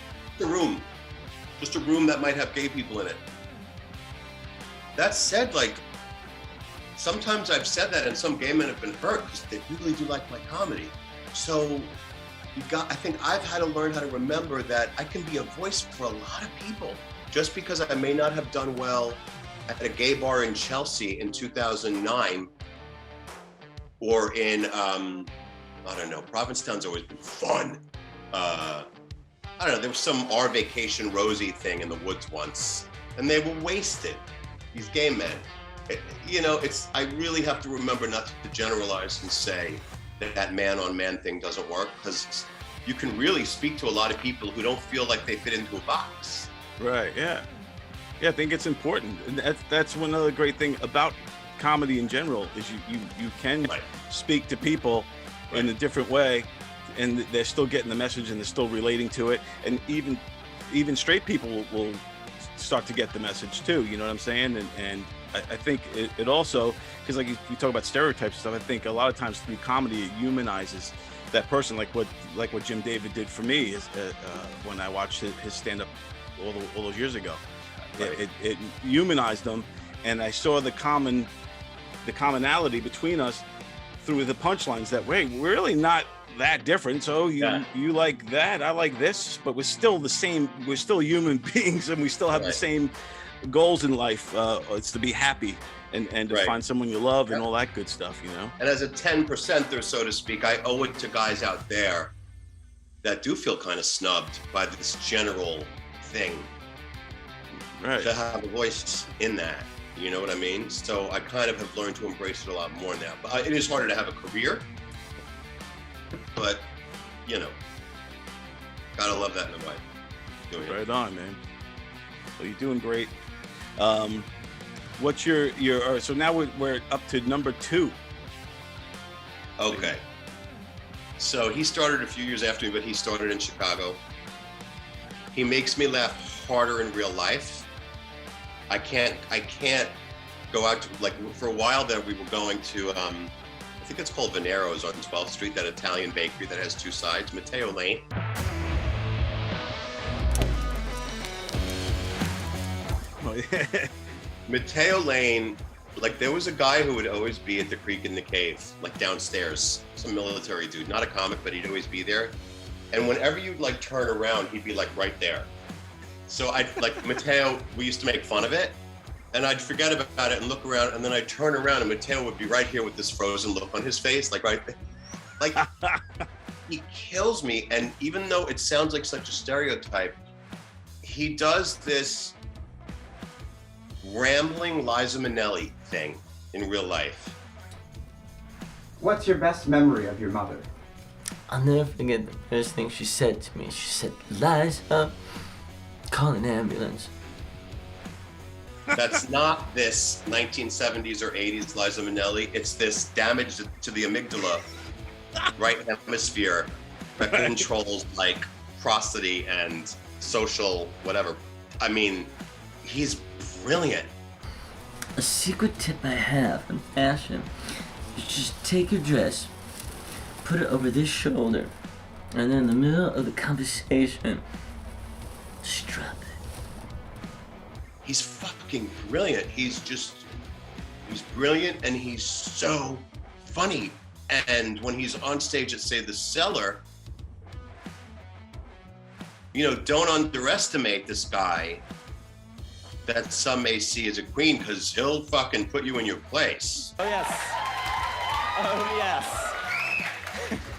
Just a room that might have gay people in it. That said, like, sometimes I've said that and some gay men have been hurt because they really do like my comedy. So I think I've had to learn how to remember that I can be a voice for a lot of people. Just because I may not have done well at a gay bar in Chelsea in 2009 or in, I don't know, Provincetown's always been fun. I don't know, there was some Our Vacation Rosie thing in the woods once and they were wasted, these gay men. I really have to remember not to generalize and say that man-on-man thing doesn't work because you can really speak to a lot of people who don't feel like they fit into a box. Right, yeah. Yeah, I think it's important. And that's one other great thing about comedy in general is you can speak to people in a different way and they're still getting the message and they're still relating to it. And even straight people will start to get the message too, you know what I'm saying? And I think it also, because like you talk about stereotypes and stuff, I think a lot of times through comedy it humanizes that person, like what Jim David did for me is when I watched his stand-up all those years ago. Right. It humanized them, and I saw the commonality between us through the punchlines that way. We're really not that different. So you like that, I like this, but we're still the same. We're still human beings, and we still have the same goals in life. It's to be happy and to find someone you love and all that good stuff, you know. And as a 10%er, so to speak, I owe it to guys out there that do feel kind of snubbed by this general thing. Right. To have a voice in that, you know what I mean? So I kind of have learned to embrace it a lot more now. But it is harder to have a career, but gotta love that in a way. Right on, man. Well, you're doing great. What's your so now we're up to number 2. Okay. So he started a few years after me, but he started in Chicago. He makes me laugh harder in real life. I can't go out to, like, for a while there we were going to, I think it's called Venero's on 12th Street, that Italian bakery that has 2 sides, Matteo Lane. Oh, yeah. Matteo Lane, like, there was a guy who would always be at the Creek in the Cave, like downstairs, some military dude, not a comic, but he'd always be there. And whenever you'd like turn around, he'd be like right there. So I'd like, Matteo, we used to make fun of it, and I'd forget about it and look around, and then I'd turn around and Matteo would be right here with this frozen look on his face, like right there. Like, he kills me. And even though it sounds like such a stereotype, he does this rambling Liza Minnelli thing in real life. What's your best memory of your mother? I'll never forget the first thing she said to me. She said, "Liza, call an ambulance." That's not this 1970s or 80s Liza Minnelli. It's this damage to the amygdala, right hemisphere, that controls like prosody and social whatever. I mean, he's brilliant. A secret tip I have in fashion is just take your dress, put it over this shoulder, and then in the middle of the conversation, just drop it. He's fucking brilliant. He's brilliant, and he's so funny. And when he's on stage at, say, the Cellar, you know, don't underestimate this guy that some may see as a queen, because he'll fucking put you in your place. Oh, yes. Oh, yes.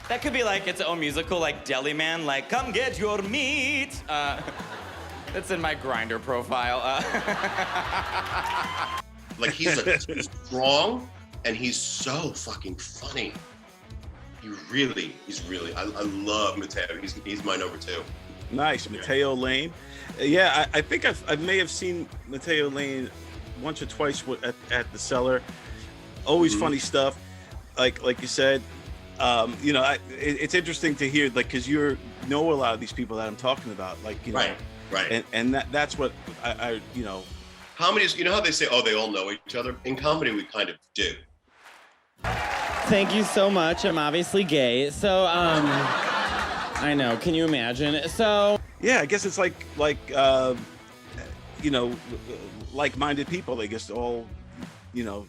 That could be like its own musical, like Deli Man, like, come get your meat. That's in my Grindr profile. Like, he's strong, and he's so fucking funny. He's really, I love Matteo. He's my number 2. Nice, Matteo Lane. Yeah, I think I may have seen Matteo Lane once or twice at the Cellar. Always funny stuff, like you said. You know, it's interesting to hear, like, because you know a lot of these people that I'm talking about, like, you know, right, and that's what I you know. Comedies, you know how they say, oh, they all know each other? In comedy, we kind of do. Thank you so much. I'm obviously gay, so I know. Can you imagine? So yeah, I guess it's like you know, like-minded people. They just all, you know,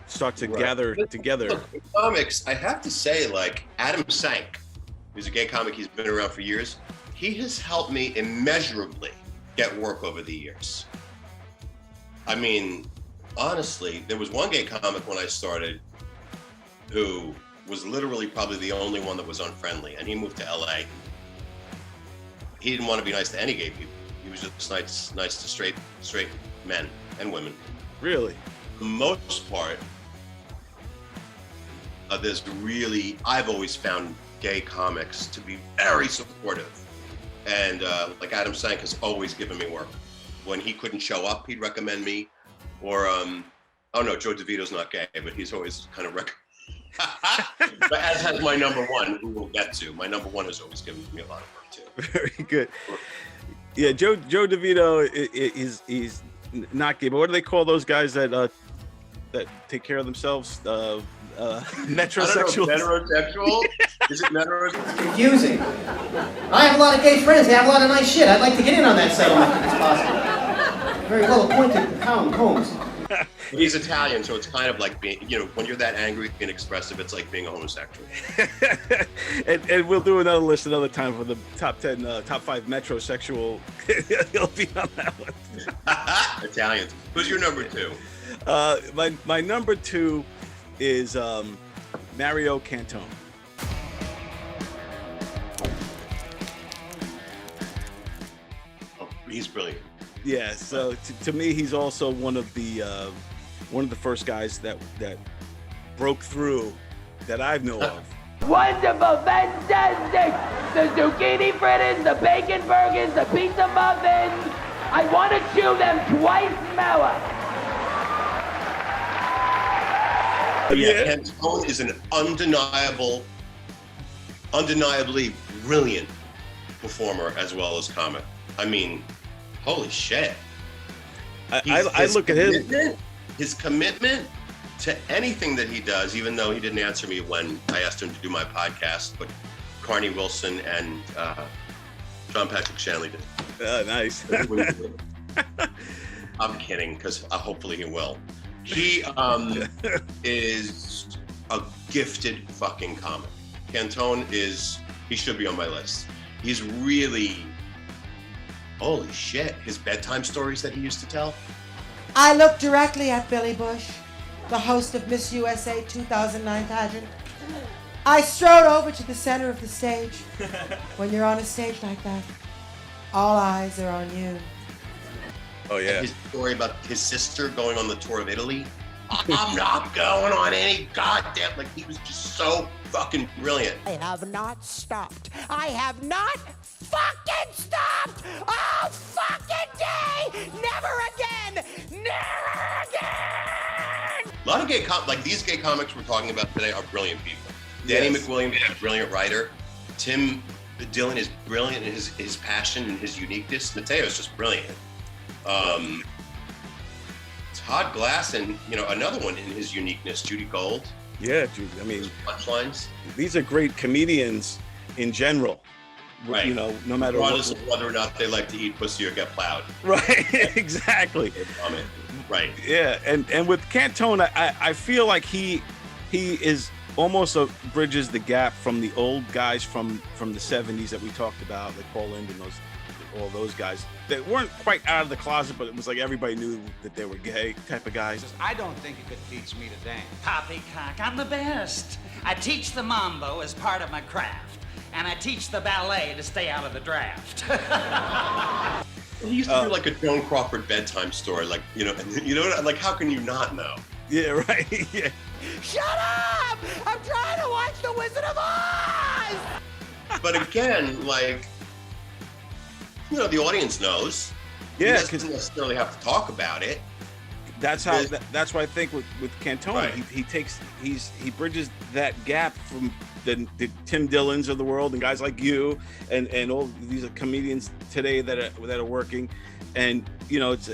start to gather together. Look, in comics, I have to say, like, Adam Sank, who's a gay comic, he's been around for years. He has helped me immeasurably get work over the years. I mean, honestly, there was one gay comic when I started who was literally probably the only one that was unfriendly, and he moved to LA. He didn't want to be nice to any gay people. He was just nice to straight men and women. Really? For the most part, I've always found gay comics to be very supportive. And like Adam Sank has always given me work. When he couldn't show up, he'd recommend me. Or, oh no, Joe DeVito's not gay, but he's always kind of but as has my number 1, who we'll get to. My number 1 has always given me a lot of work too. Very good. Yeah, Joe DeVito he's not gay, but what do they call those guys that take care of themselves? Metrosexual. Heterosexual? Is it metrosexual? Confusing. I have a lot of gay friends. They have a lot of nice shit. I'd like to get in on that settlement if it's possible. Very well appointed Combs. He's Italian, so it's kind of like being, you know, when you're that angry and expressive, it's like being a homosexual. and we'll do another list another time for the top 10, top 5 metrosexual. He'll be on that one. Italians. Who's your number 2? My number 2 is Mario Cantone. Oh, he's brilliant. Yeah, so to me, he's also one of the first guys that broke through that I know of. Wonderful, fantastic! The zucchini fritters, the bacon burgers, the pizza muffins. I want to chew them twice more. Cantone is an undeniably brilliant performer as well as comic. I mean, holy shit. I look at his commitment to anything that he does, even though he didn't answer me when I asked him to do my podcast, but Carney Wilson and John Patrick Shanley did. Nice. I'm kidding, because hopefully he will. He is a gifted fucking comic. Cantone he should be on my list. He's really, holy shit, his bedtime stories that he used to tell. I looked directly at Billy Bush, the host of Miss USA 2009 pageant. I strode over to the center of the stage. When you're on a stage like that, all eyes are on you. Oh, yeah. And his story about his sister going on the tour of Italy. I'm not going on any goddamn, like, he was just so fucking brilliant. I have not stopped. I have not fucking stopped all fucking day. Never again. Never again. A lot of these gay comics we're talking about today are brilliant people. Danny Mcwilliams is a brilliant writer. Dillon is brilliant in his passion and his uniqueness. Matteo is just brilliant. Todd Glass and another one in his uniqueness, Judy Gold. Yeah, Judy. I mean, punchlines. These are great comedians in general. Right. No matter regardless of whether or not they like to eat pussy or get plowed. Right. Exactly. Right. Yeah, and with Cantone, I feel like he is almost bridges the gap from the old guys from the 70s that we talked about, like Paul Lind and all those guys that weren't quite out of the closet, but it was like everybody knew that they were gay type of guys. I don't think you could teach me to dance. Poppycock, I'm the best. I teach the mambo as part of my craft, and I teach the ballet to stay out of the draft. He used to do like a Joan Crawford bedtime story, like like how can you not know? Yeah, right. Yeah. Shut up! I'm trying to watch The Wizard of Oz! But again, like, the audience knows. Yeah, he doesn't necessarily have to talk about it. That's how. That's what I think with Cantone. Right. He bridges that gap from the Tim Dillons of the world and guys like you and all these comedians today that are working, and it's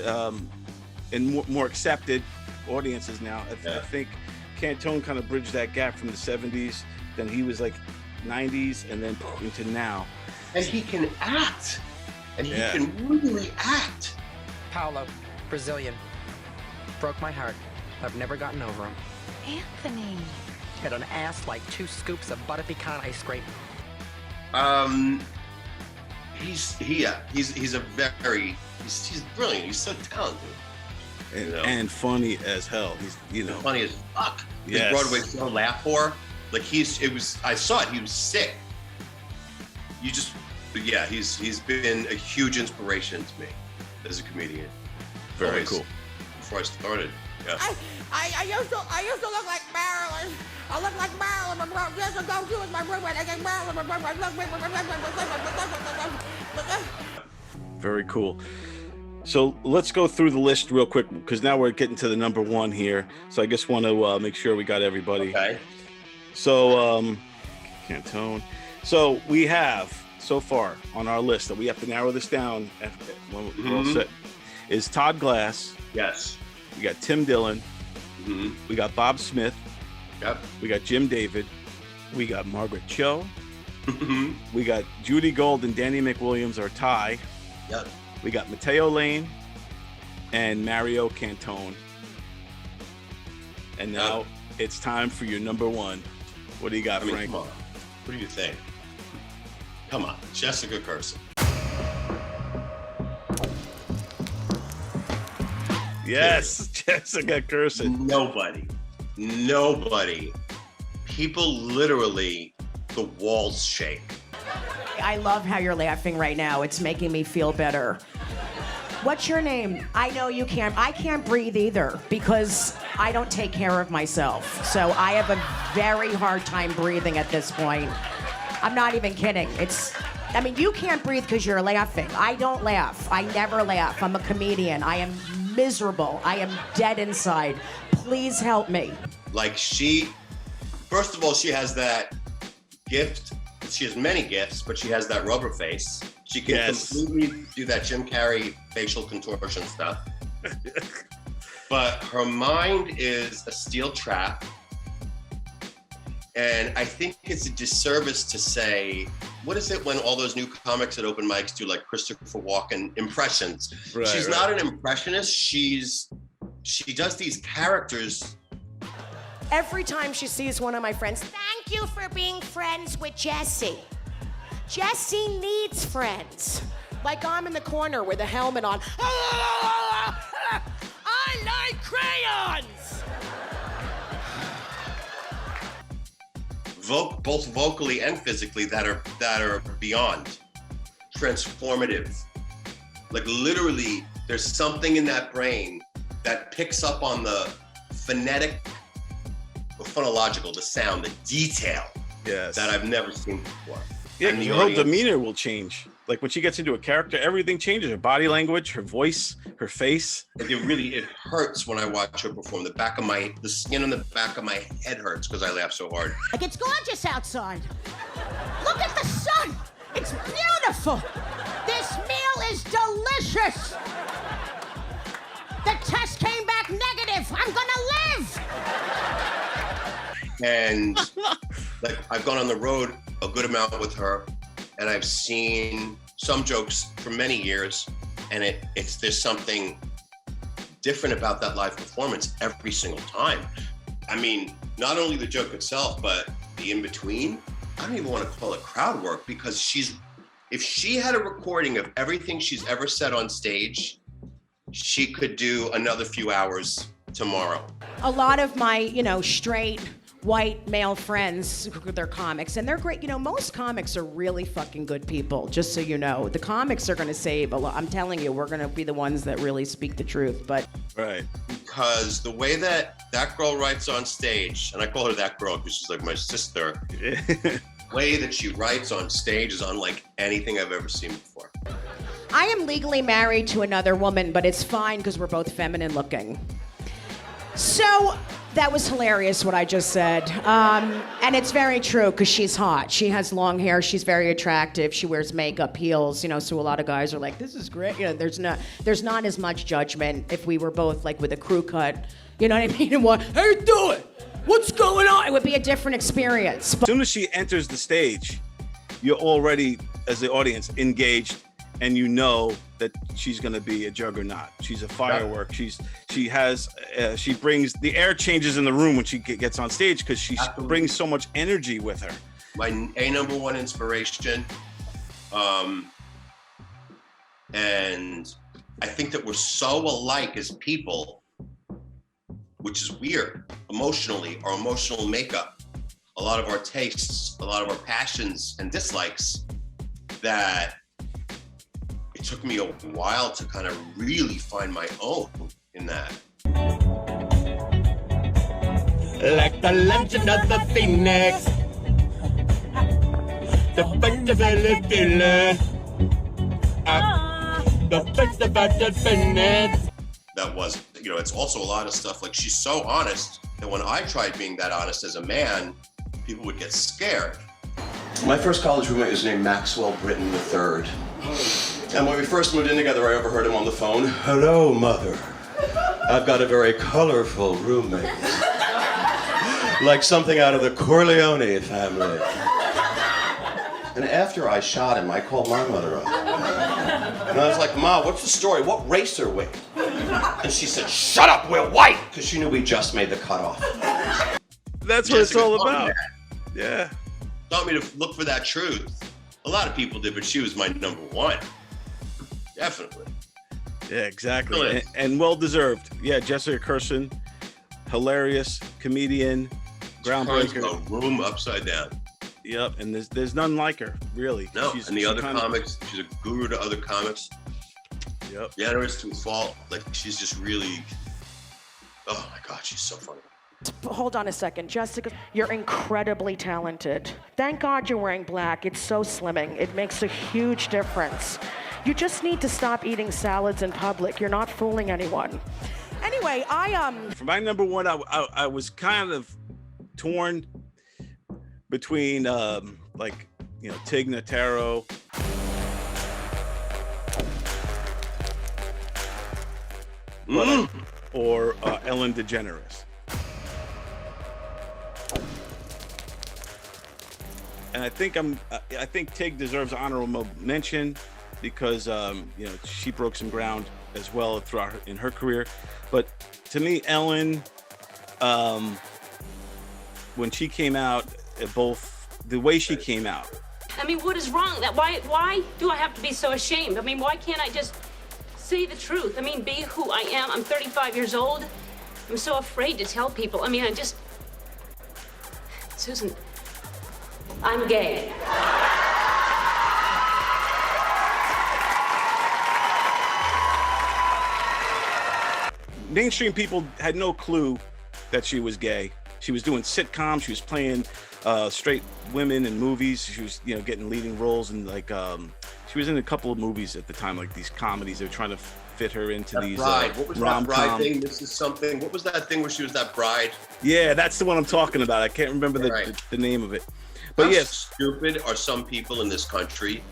and more accepted audiences now. I think Cantone kind of bridged that gap from the 70s. Then he was like 90s, and then into now. And he can act. And he can really act. Paolo, Brazilian. Broke my heart. I've never gotten over him. Anthony. Had an ass like 2 scoops of butter pecan ice cream. He's brilliant. He's so talented. And funny as hell. He's funny as fuck. Yes. His Broadway show Laugh For, like I saw it. He was sick. He's been a huge inspiration to me as a comedian. Very cool. Before I started, yeah. I used to look like Marilyn. I look like Marilyn. Yes, I go to with my roommate. I get Marilyn. Very cool. So let's go through the list real quick because now we're getting to the number 1 here. So I just want to make sure we got everybody. Okay. So Cantone. So we have so far on our list that we have to narrow this down when we're all set is Todd Glass. Yes. We got Tim Dillon. We got Bob Smith. Yep. We got Jim David. We got Margaret Cho. We got Judy Gold and Danny Mcwilliams are tie. Yep. We got Matteo Lane and Mario Cantone. And now it's time for your number 1. What do you got, Frank? Come on. What do you think? Come on, Jessica Carson. Yes, Jessica Carson. Nobody. People literally, the walls shake. I love how you're laughing right now. It's making me feel better. What's your name? I know you can't. I can't breathe either because I don't take care of myself. So I have a very hard time breathing at this point. I'm not even kidding. You can't breathe because you're laughing. I don't laugh. I never laugh. I'm a comedian. I am miserable. I am dead inside. Please help me. Like first of all, she has that gift. She has many gifts, but she has that rubber face. She can completely do that Jim Carrey facial contortion stuff. But her mind is a steel trap. And I think it's a disservice to say, what is it when all those new comics at open mics do like Christopher Walken impressions? Right, She's right. not an impressionist. She does these characters. Every time she sees one of my friends, thank you for being friends with Jessie. Jessie needs friends. Like I'm in the corner with a helmet on. I like crayons! Both vocally and physically that are beyond transformative. Like literally, there's something in that brain that picks up on the phonetic, or phonological, the sound, the detail that I've never seen before. Yeah, And the her audience- demeanor will change. Like when she gets into a character, everything changes. Her body language, her voice, her face. It hurts when I watch her perform. The skin on the back of my head hurts because I laugh so hard. Like it's gorgeous outside. Look at the sun. It's beautiful. This meal is delicious. The test came back negative. I'm gonna live. And like I've gone on the road a good amount with her, and I've seen some jokes for many years, and there's something different about that live performance every single time. I mean, not only the joke itself, but the in-between. I don't even want to call it crowd work, because if she had a recording of everything she's ever said on stage, she could do another few hours tomorrow. A lot of my, straight white male friends, they're comics, and they're great. Most comics are really fucking good people, just so you know. The comics are gonna save a lot. I'm telling you, we're gonna be the ones that really speak the truth, but. Right. Because the way that girl writes on stage, and I call her that girl because she's like my sister, the way that she writes on stage is unlike anything I've ever seen before. I am legally married to another woman, but it's fine because we're both feminine looking. So that was hilarious what I just said. And it's very true because she's hot. She has long hair. She's very attractive. She wears makeup, heels, so a lot of guys are like, this is great. There's not as much judgment if we were both like with a crew cut. You know what I mean? And what, how you doing? What's going on? It would be a different experience. As soon as she enters the stage, you're already, as the audience, engaged, and you know that she's going to be a juggernaut. She's a firework. She brings, the air changes in the room when she gets on stage because she brings so much energy with her. My number one inspiration, and I think that we're so alike as people, which is weird, emotionally, our emotional makeup, a lot of our tastes, a lot of our passions and dislikes, that it took me a while to kind of really find my own in that. Like the legend of the phoenix, the bunch of Dillon, the bunch about the phoenix. That was, it's also a lot of stuff, like she's so honest that when I tried being that honest as a man, people would get scared. My first college roommate was named Maxwell Britton III. And when we first moved in together, I overheard him on the phone. Hello, mother. I've got a very colorful roommate. Like something out of the Corleone family. And after I shot him, I called my mother up. And I was like, Ma, what's the story? What race are we? And she said, shut up, we're white! Because she knew we just made the cutoff. That's what it's all about. Yeah. Taught me to look for that truth. A lot of people did, but she was my number one. Definitely. Yeah, exactly. And well-deserved. Yeah, Jessica Carson, hilarious comedian, groundbreaker. Turns the room upside down. Yep, and there's none like her, really. No, and the other comics, she's a guru to other comics. Yep. Generous to a fault. Like, she's just really, oh my God, she's so funny. Hold on a second. Jessica, you're incredibly talented. Thank God you're wearing black. It's so slimming. It makes a huge difference. You just need to stop eating salads in public. You're not fooling anyone. Anyway, For my number one, I was kind of torn between Tig Notaro. Or Ellen DeGeneres. And I think Tig deserves honorable mention because she broke some ground as well throughout in her career. But to me, Ellen, when she came out, the way she came out. I mean, what is wrong? Why do I have to be so ashamed? I mean, why can't I just say the truth? I mean, be who I am. I'm 35 years old. I'm so afraid to tell people. I mean, Susan, I'm gay. Mainstream people had no clue that she was gay. She was doing sitcoms. She was playing straight women in movies. She was, getting leading roles in she was in a couple of movies at the time, like these comedies. They were trying to fit her into that these bride. What was rom-com. that bride thing? This is something. What was that thing where she was that bride? Yeah, that's the one I'm talking about. I can't remember the name of it. But How yes, stupid are some people in this country?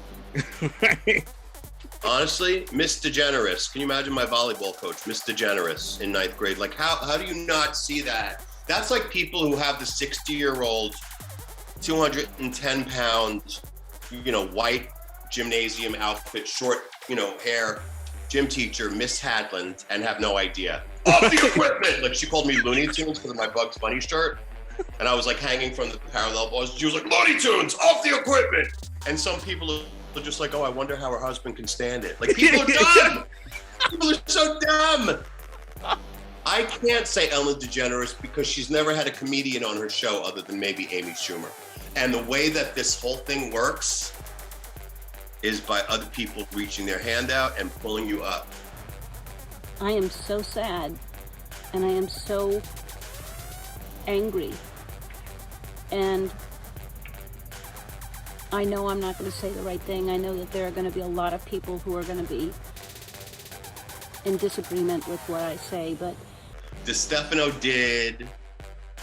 Honestly, Miss DeGeneres. Can you imagine my volleyball coach, Miss DeGeneres, in 9th grade? Like, how do you not see that? That's like people who have the 60-year-old, 210-pound, white gymnasium outfit, short, hair, gym teacher, Miss Hadland, and have no idea. Off the equipment! Like, she called me Looney Tunes because of my Bugs Bunny shirt. And I was like hanging from the parallel bars. She was like, Looney Tunes, off the equipment! And some people are just like, oh, I wonder how her husband can stand it. Like, people are dumb! People are so dumb! I can't say Ellen DeGeneres because she's never had a comedian on her show other than maybe Amy Schumer. And the way that this whole thing works is by other people reaching their hand out and pulling you up. I am so sad, and I am so angry. And I know I'm not going to say the right thing. I know that there are going to be a lot of people who are going to be in disagreement with what I say, but DeStefano did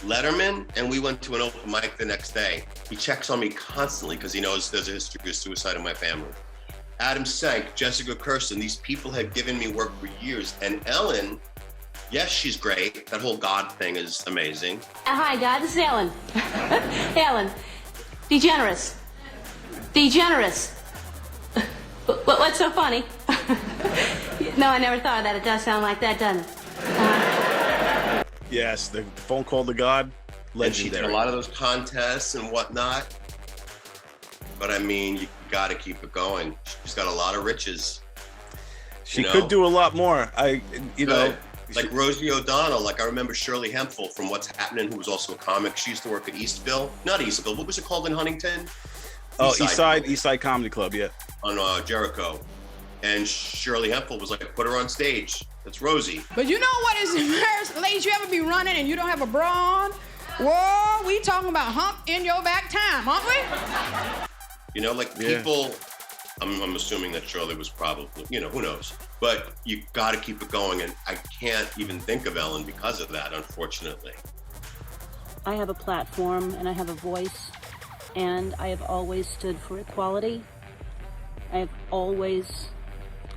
Letterman, and we went to an open mic the next day. He checks on me constantly because he knows there's a history of suicide in my family. Adam Sank, Jessica Carson, these people have given me work for years. And Ellen, yes, she's great. That whole God thing is amazing. Hi, God, this is Ellen. Ellen, DeGeneres. What's so funny? No, I never thought of that. It does sound like that, doesn't it? Yes, the phone call to God, legendary. And she did a lot of those contests and whatnot. But I mean, you got to keep it going. She's got a lot of riches. She could do a lot more. Like Rosie O'Donnell. Like, I remember Shirley Hemphill from What's Happening, who was also a comic. She used to work at Eastville. Not Eastville. What was it called in Huntington? East Side Comedy Club, yeah. On Jericho. And Shirley Hemphill was like, put her on stage. That's Rosie. But you know what is embarrassing? Ladies, you ever be running and you don't have a bra on? Whoa, we talking about hump in your back time, aren't we? People, I'm assuming that Shirley was probably, who knows? But you got to keep it going. And I can't even think of Ellen because of that, unfortunately. I have a platform and I have a voice, and I have always stood for equality. I have always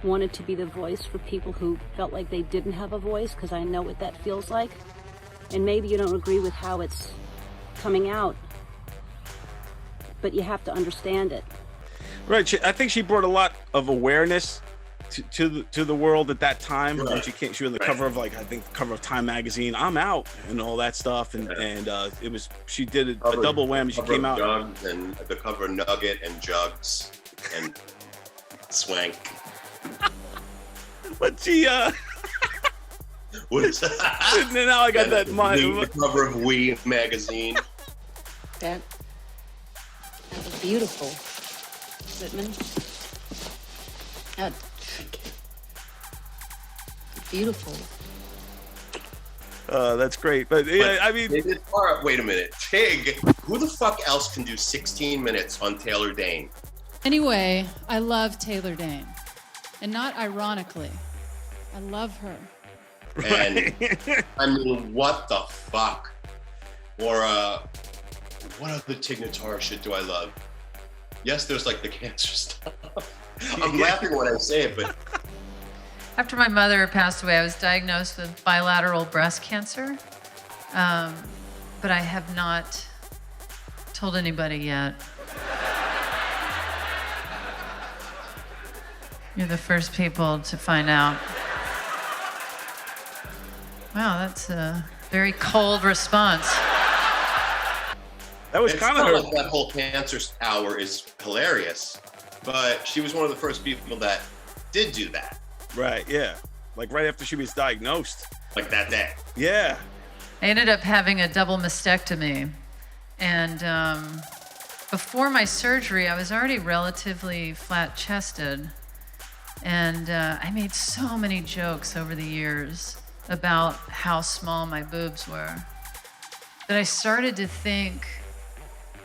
wanted to be the voice for people who felt like they didn't have a voice, because I know what that feels like. And maybe you don't agree with how it's coming out, but you have to understand it. Right. I think she brought a lot of awareness to the world at that time. Right. When she was on the cover of cover of Time magazine. I'm out and all that stuff, and she did a double whammy. She came out Jugs and the cover of Nugget and Jugs and Swank. But she what is that? Now I got that in mind. The cover of We magazine. That was beautiful, Whitman. Beautiful. That's great. But yeah, I mean, wait a minute, Tig. Who the fuck else can do 16 minutes on Taylor Dayne? Anyway, I love Taylor Dayne. And not ironically. I love her. And I mean, what the fuck? Or what other Tig Notaro shit do I love? Yes, there's like the cancer stuff. I'm laughing when I say it, but After my mother passed away, I was diagnosed with bilateral breast cancer. But I have not told anybody yet. You're the first people to find out. Wow, that's a very cold response. That was it's kind of not her. like that whole cancer hour is hilarious, but she was one of the first people that did do that. Right, yeah. Like right after she was diagnosed. Like that day. Yeah. I ended up having a double mastectomy. And before my surgery, I was already relatively flat-chested. And I made so many jokes over the years about how small my boobs were that I started to think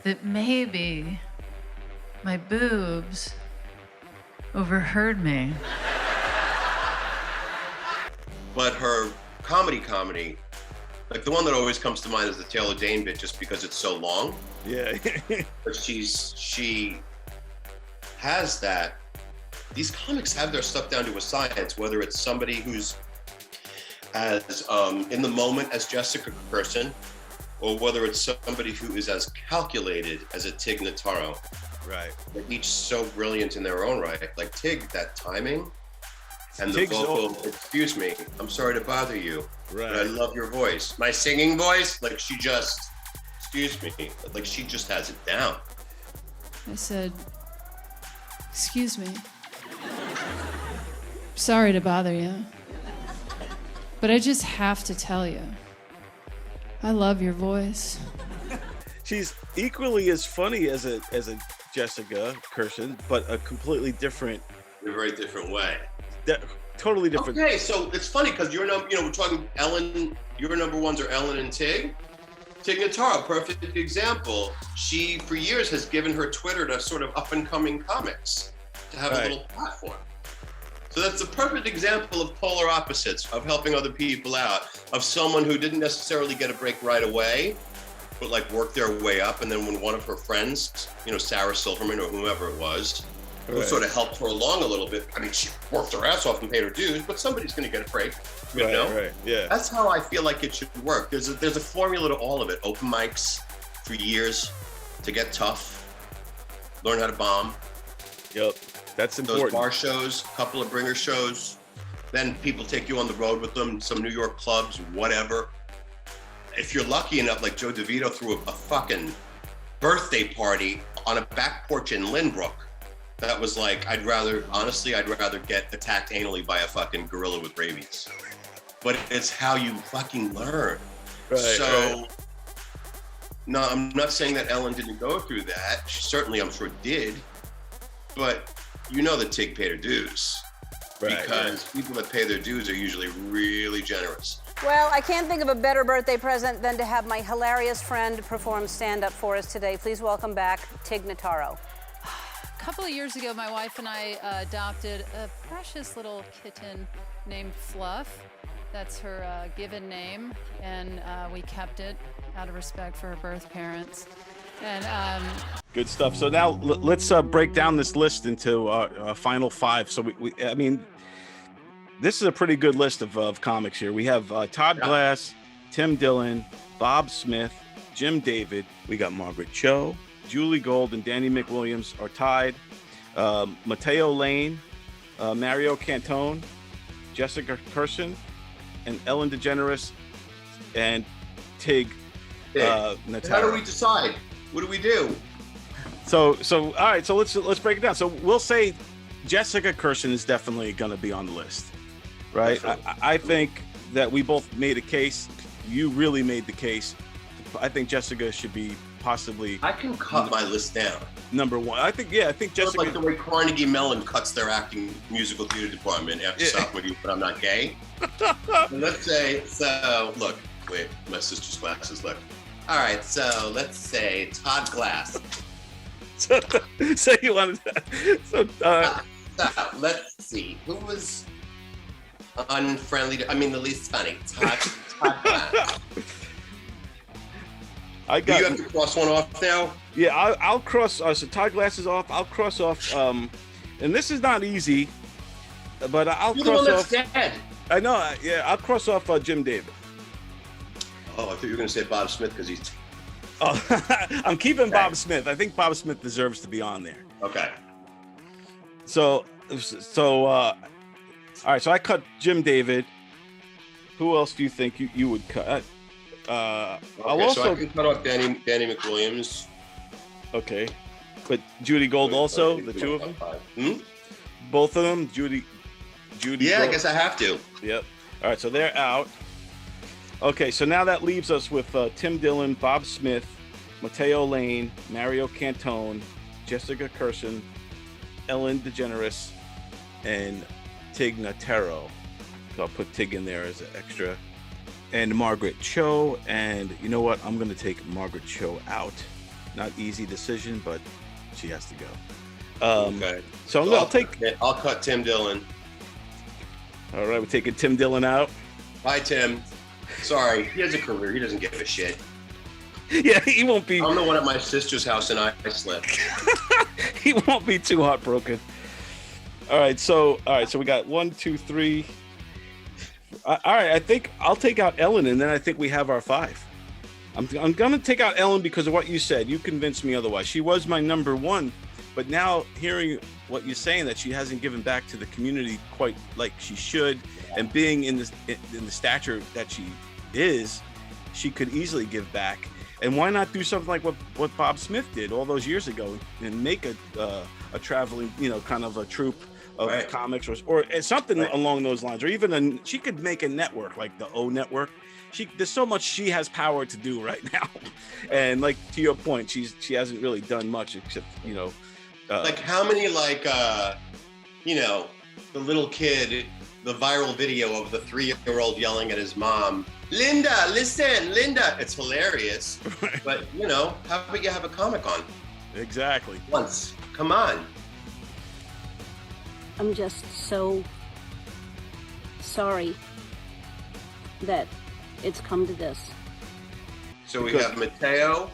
that maybe my boobs overheard me. But her comedy, like the one that always comes to mind is the Taylor Dane bit, just because it's so long. Yeah. But she has that. These comics have their stuff down to a science, whether it's somebody who's as in the moment as Jessica Carson, or whether it's somebody who is as calculated as a Tig Notaro. Right. They're each so brilliant in their own right. Like Tig, that timing and the Tig's vocal, excuse me, I'm sorry to bother you, right. but I love your voice. My singing voice, like she just, excuse me, like she just has it down. I said, excuse me. Sorry to bother you. But I just have to tell you, I love your voice. She's equally as funny as a Jessica Carson, but a completely different. In a very different way. Totally different. Okay, so it's funny because we're talking Ellen, your number ones are Ellen and Tig. Tig Notaro, perfect example. She, for years, has given her Twitter to sort of up-and-coming comics to have a little platform. So that's a perfect example of polar opposites, of helping other people out, of someone who didn't necessarily get a break right away, but like worked their way up. And then when one of her friends, Sarah Silverman or whoever it was, who sort of helped her along a little bit. I mean, she worked her ass off and paid her dues, but somebody's going to get a break, you know? Right, yeah. That's how I feel like it should work. There's a formula to all of it. Open mics for years to get tough, learn how to bomb. Yep, that's important. Those bar shows, couple of bringer shows, then people take you on the road with them, some New York clubs, whatever. If you're lucky enough, like Joe Devito threw a fucking birthday party on a back porch in Lynbrook. That was like, I'd rather get attacked anally by a fucking gorilla with rabies. But it's how you fucking learn. No, I'm not saying that Ellen didn't go through that. She certainly, I'm sure, did. But that Tig paid her dues. Because people that pay their dues are usually really generous. Well, I can't think of a better birthday present than to have my hilarious friend perform stand-up for us today. Please welcome back Tig Notaro. A couple of years ago, my wife and I adopted a precious little kitten named Fluff. That's her given name, and we kept it out of respect for her birth parents. And good stuff. So now let's break down this list into final five. So I mean, this is a pretty good list of comics here. We have Todd Glass, Tim Dillon, Bob Smith, Jim David. We got Margaret Cho, Judy Gold, and Danny Mcwilliams are tied. Matteo Lane, Mario Cantone, Jessica Carson, and Ellen DeGeneres, and Tig Notaro. How do we decide? What do we do? So all right. So let's break it down. So we'll say Jessica Carson is definitely going to be on the list, right? I think that we both made a case. You really made the case. I think Jessica should be possibly. I can cut my list down. Number one. I think Jessica. Like the way Carnegie Mellon cuts their acting musical theater department after Sophomore Year, but I'm not gay. Let's say look. Wait, my sister's glasses left. All right, so let's say Todd Glass. so you wanted that. So let's see. Who was unfriendly. I mean, the least funny. Todd Glass. Do you have to cross one off now? Yeah, I'll cross. So Todd Glass is off. I'll cross off. And this is not easy, but I'll You're cross the one off. that's dead. I know. Yeah, I'll cross off Jim David. Oh, I thought you were going to say Bob Smith because he's. Oh, I'm keeping Bob Smith. I think Bob Smith deserves to be on there. Okay. So, all right. So I cut Jim David. Who else do you think you would cut? I'll also so I can cut off Danny Mcwilliams. Okay, but Judy Gold also, the two of them. Both of them, Judy. Yeah, Gold. I guess I have to. Yep. All right, so they're out. Okay, so now that leaves us with Tim Dillon, Bob Smith, Matteo Lane, Mario Cantone, Jessica Carson, Ellen DeGeneres, and Tig Notaro. So I'll put Tig in there as an extra. And Margaret Cho, and you know what? I'm gonna take Margaret Cho out. Not easy decision, but she has to go. Okay. So I'll cut Tim Dillon. All right, we're taking Tim Dillon out. Bye, Tim. Sorry, he has a career. He doesn't give a shit. Yeah, he won't be. I'm the one at my sister's house and I slept. He won't be too heartbroken. All right, so we got 1, 2, 3. All right, I think I'll take out Ellen, and then I think we have our 5. I'm gonna take out Ellen because of what you said. You convinced me otherwise. She was my number 1, but now hearing what you're saying, that she hasn't given back to the community quite like she should, and being in the stature that she is, she could easily give back. And why not do something like what Bob Smith did all those years ago and make a traveling, kind of a troupe of comics or something along those lines, or even she could make a network like the O Network. There's so much she has power to do right now, and like to your point, she hasn't really done much except like how many the little kid, the viral video of the 3-year-old yelling at his mom, Linda, listen, Linda. It's hilarious, but how about you have a comic on? Exactly. Once, come on. I'm just so sorry that it's come to this. So we have Matteo.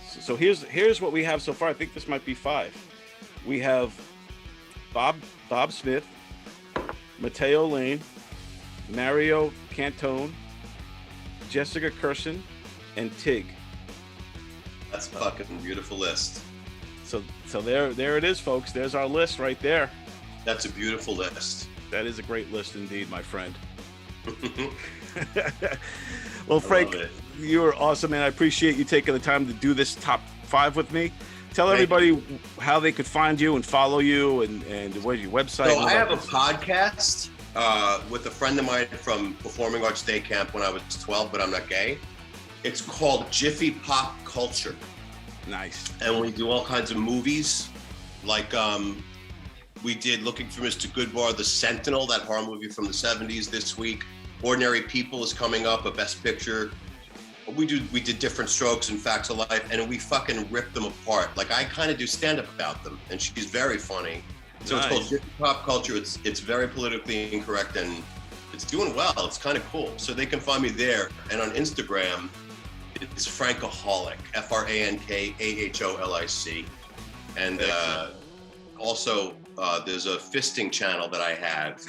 So here's what we have so far. I think this might be 5. We have Bob Smith, Matteo Lane, Mario Cantone, Jessica Carson, and Tig. That's a fucking beautiful list. So there it is, folks. There's our list right there. That's a beautiful list. That is a great list indeed, my friend. Well, Frank, you are awesome, and I appreciate you taking the time to do this top 5 with me. Tell everybody how they could find you and follow you, and where's your website. So I have a podcast with a friend of mine from Performing Arts Day Camp when I was 12, but I'm not gay. It's called Jiffy Pop Culture. Nice. And we do all kinds of movies, like we did Looking for Mr. Goodbar, The Sentinel, that horror movie from the 70s this week. Ordinary People is coming up, a Best Picture. We did Different Strokes and Facts of Life, and we fucking rip them apart. Like, I kind of do stand-up about them, and she's very funny. So It's called Jiffy Pop Culture. It's very politically incorrect, and it's doing well. It's kind of cool. So they can find me there. And on Instagram, it's Frankaholic, FRANKAHOLIC. And also, there's a fisting channel that I have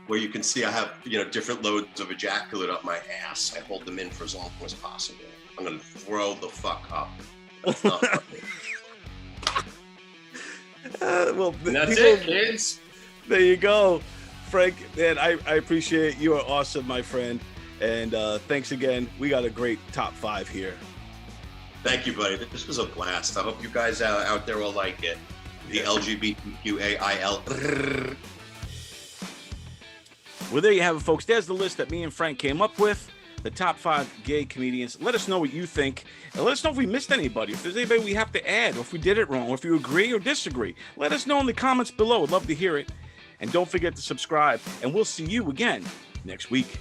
where you can see I have, different loads of ejaculate up my ass. I hold them in for as long as possible. I'm gonna throw the fuck up. That's not funny. And that's it, kids. There you go, Frank. Man, I appreciate it. You are awesome, my friend. And thanks again. We got a great top 5 here. Thank you, buddy. This was a blast. I hope you guys out there will like it. The LGBTQAIL. Well, there you have it, folks. There's the list that me and Frank came up with. The top 5 gay comedians. Let us know what you think. And let us know if we missed anybody. If there's anybody we have to add, or if we did it wrong, or if you agree or disagree. Let us know in the comments below. I'd love to hear it. And don't forget to subscribe. And we'll see you again next week.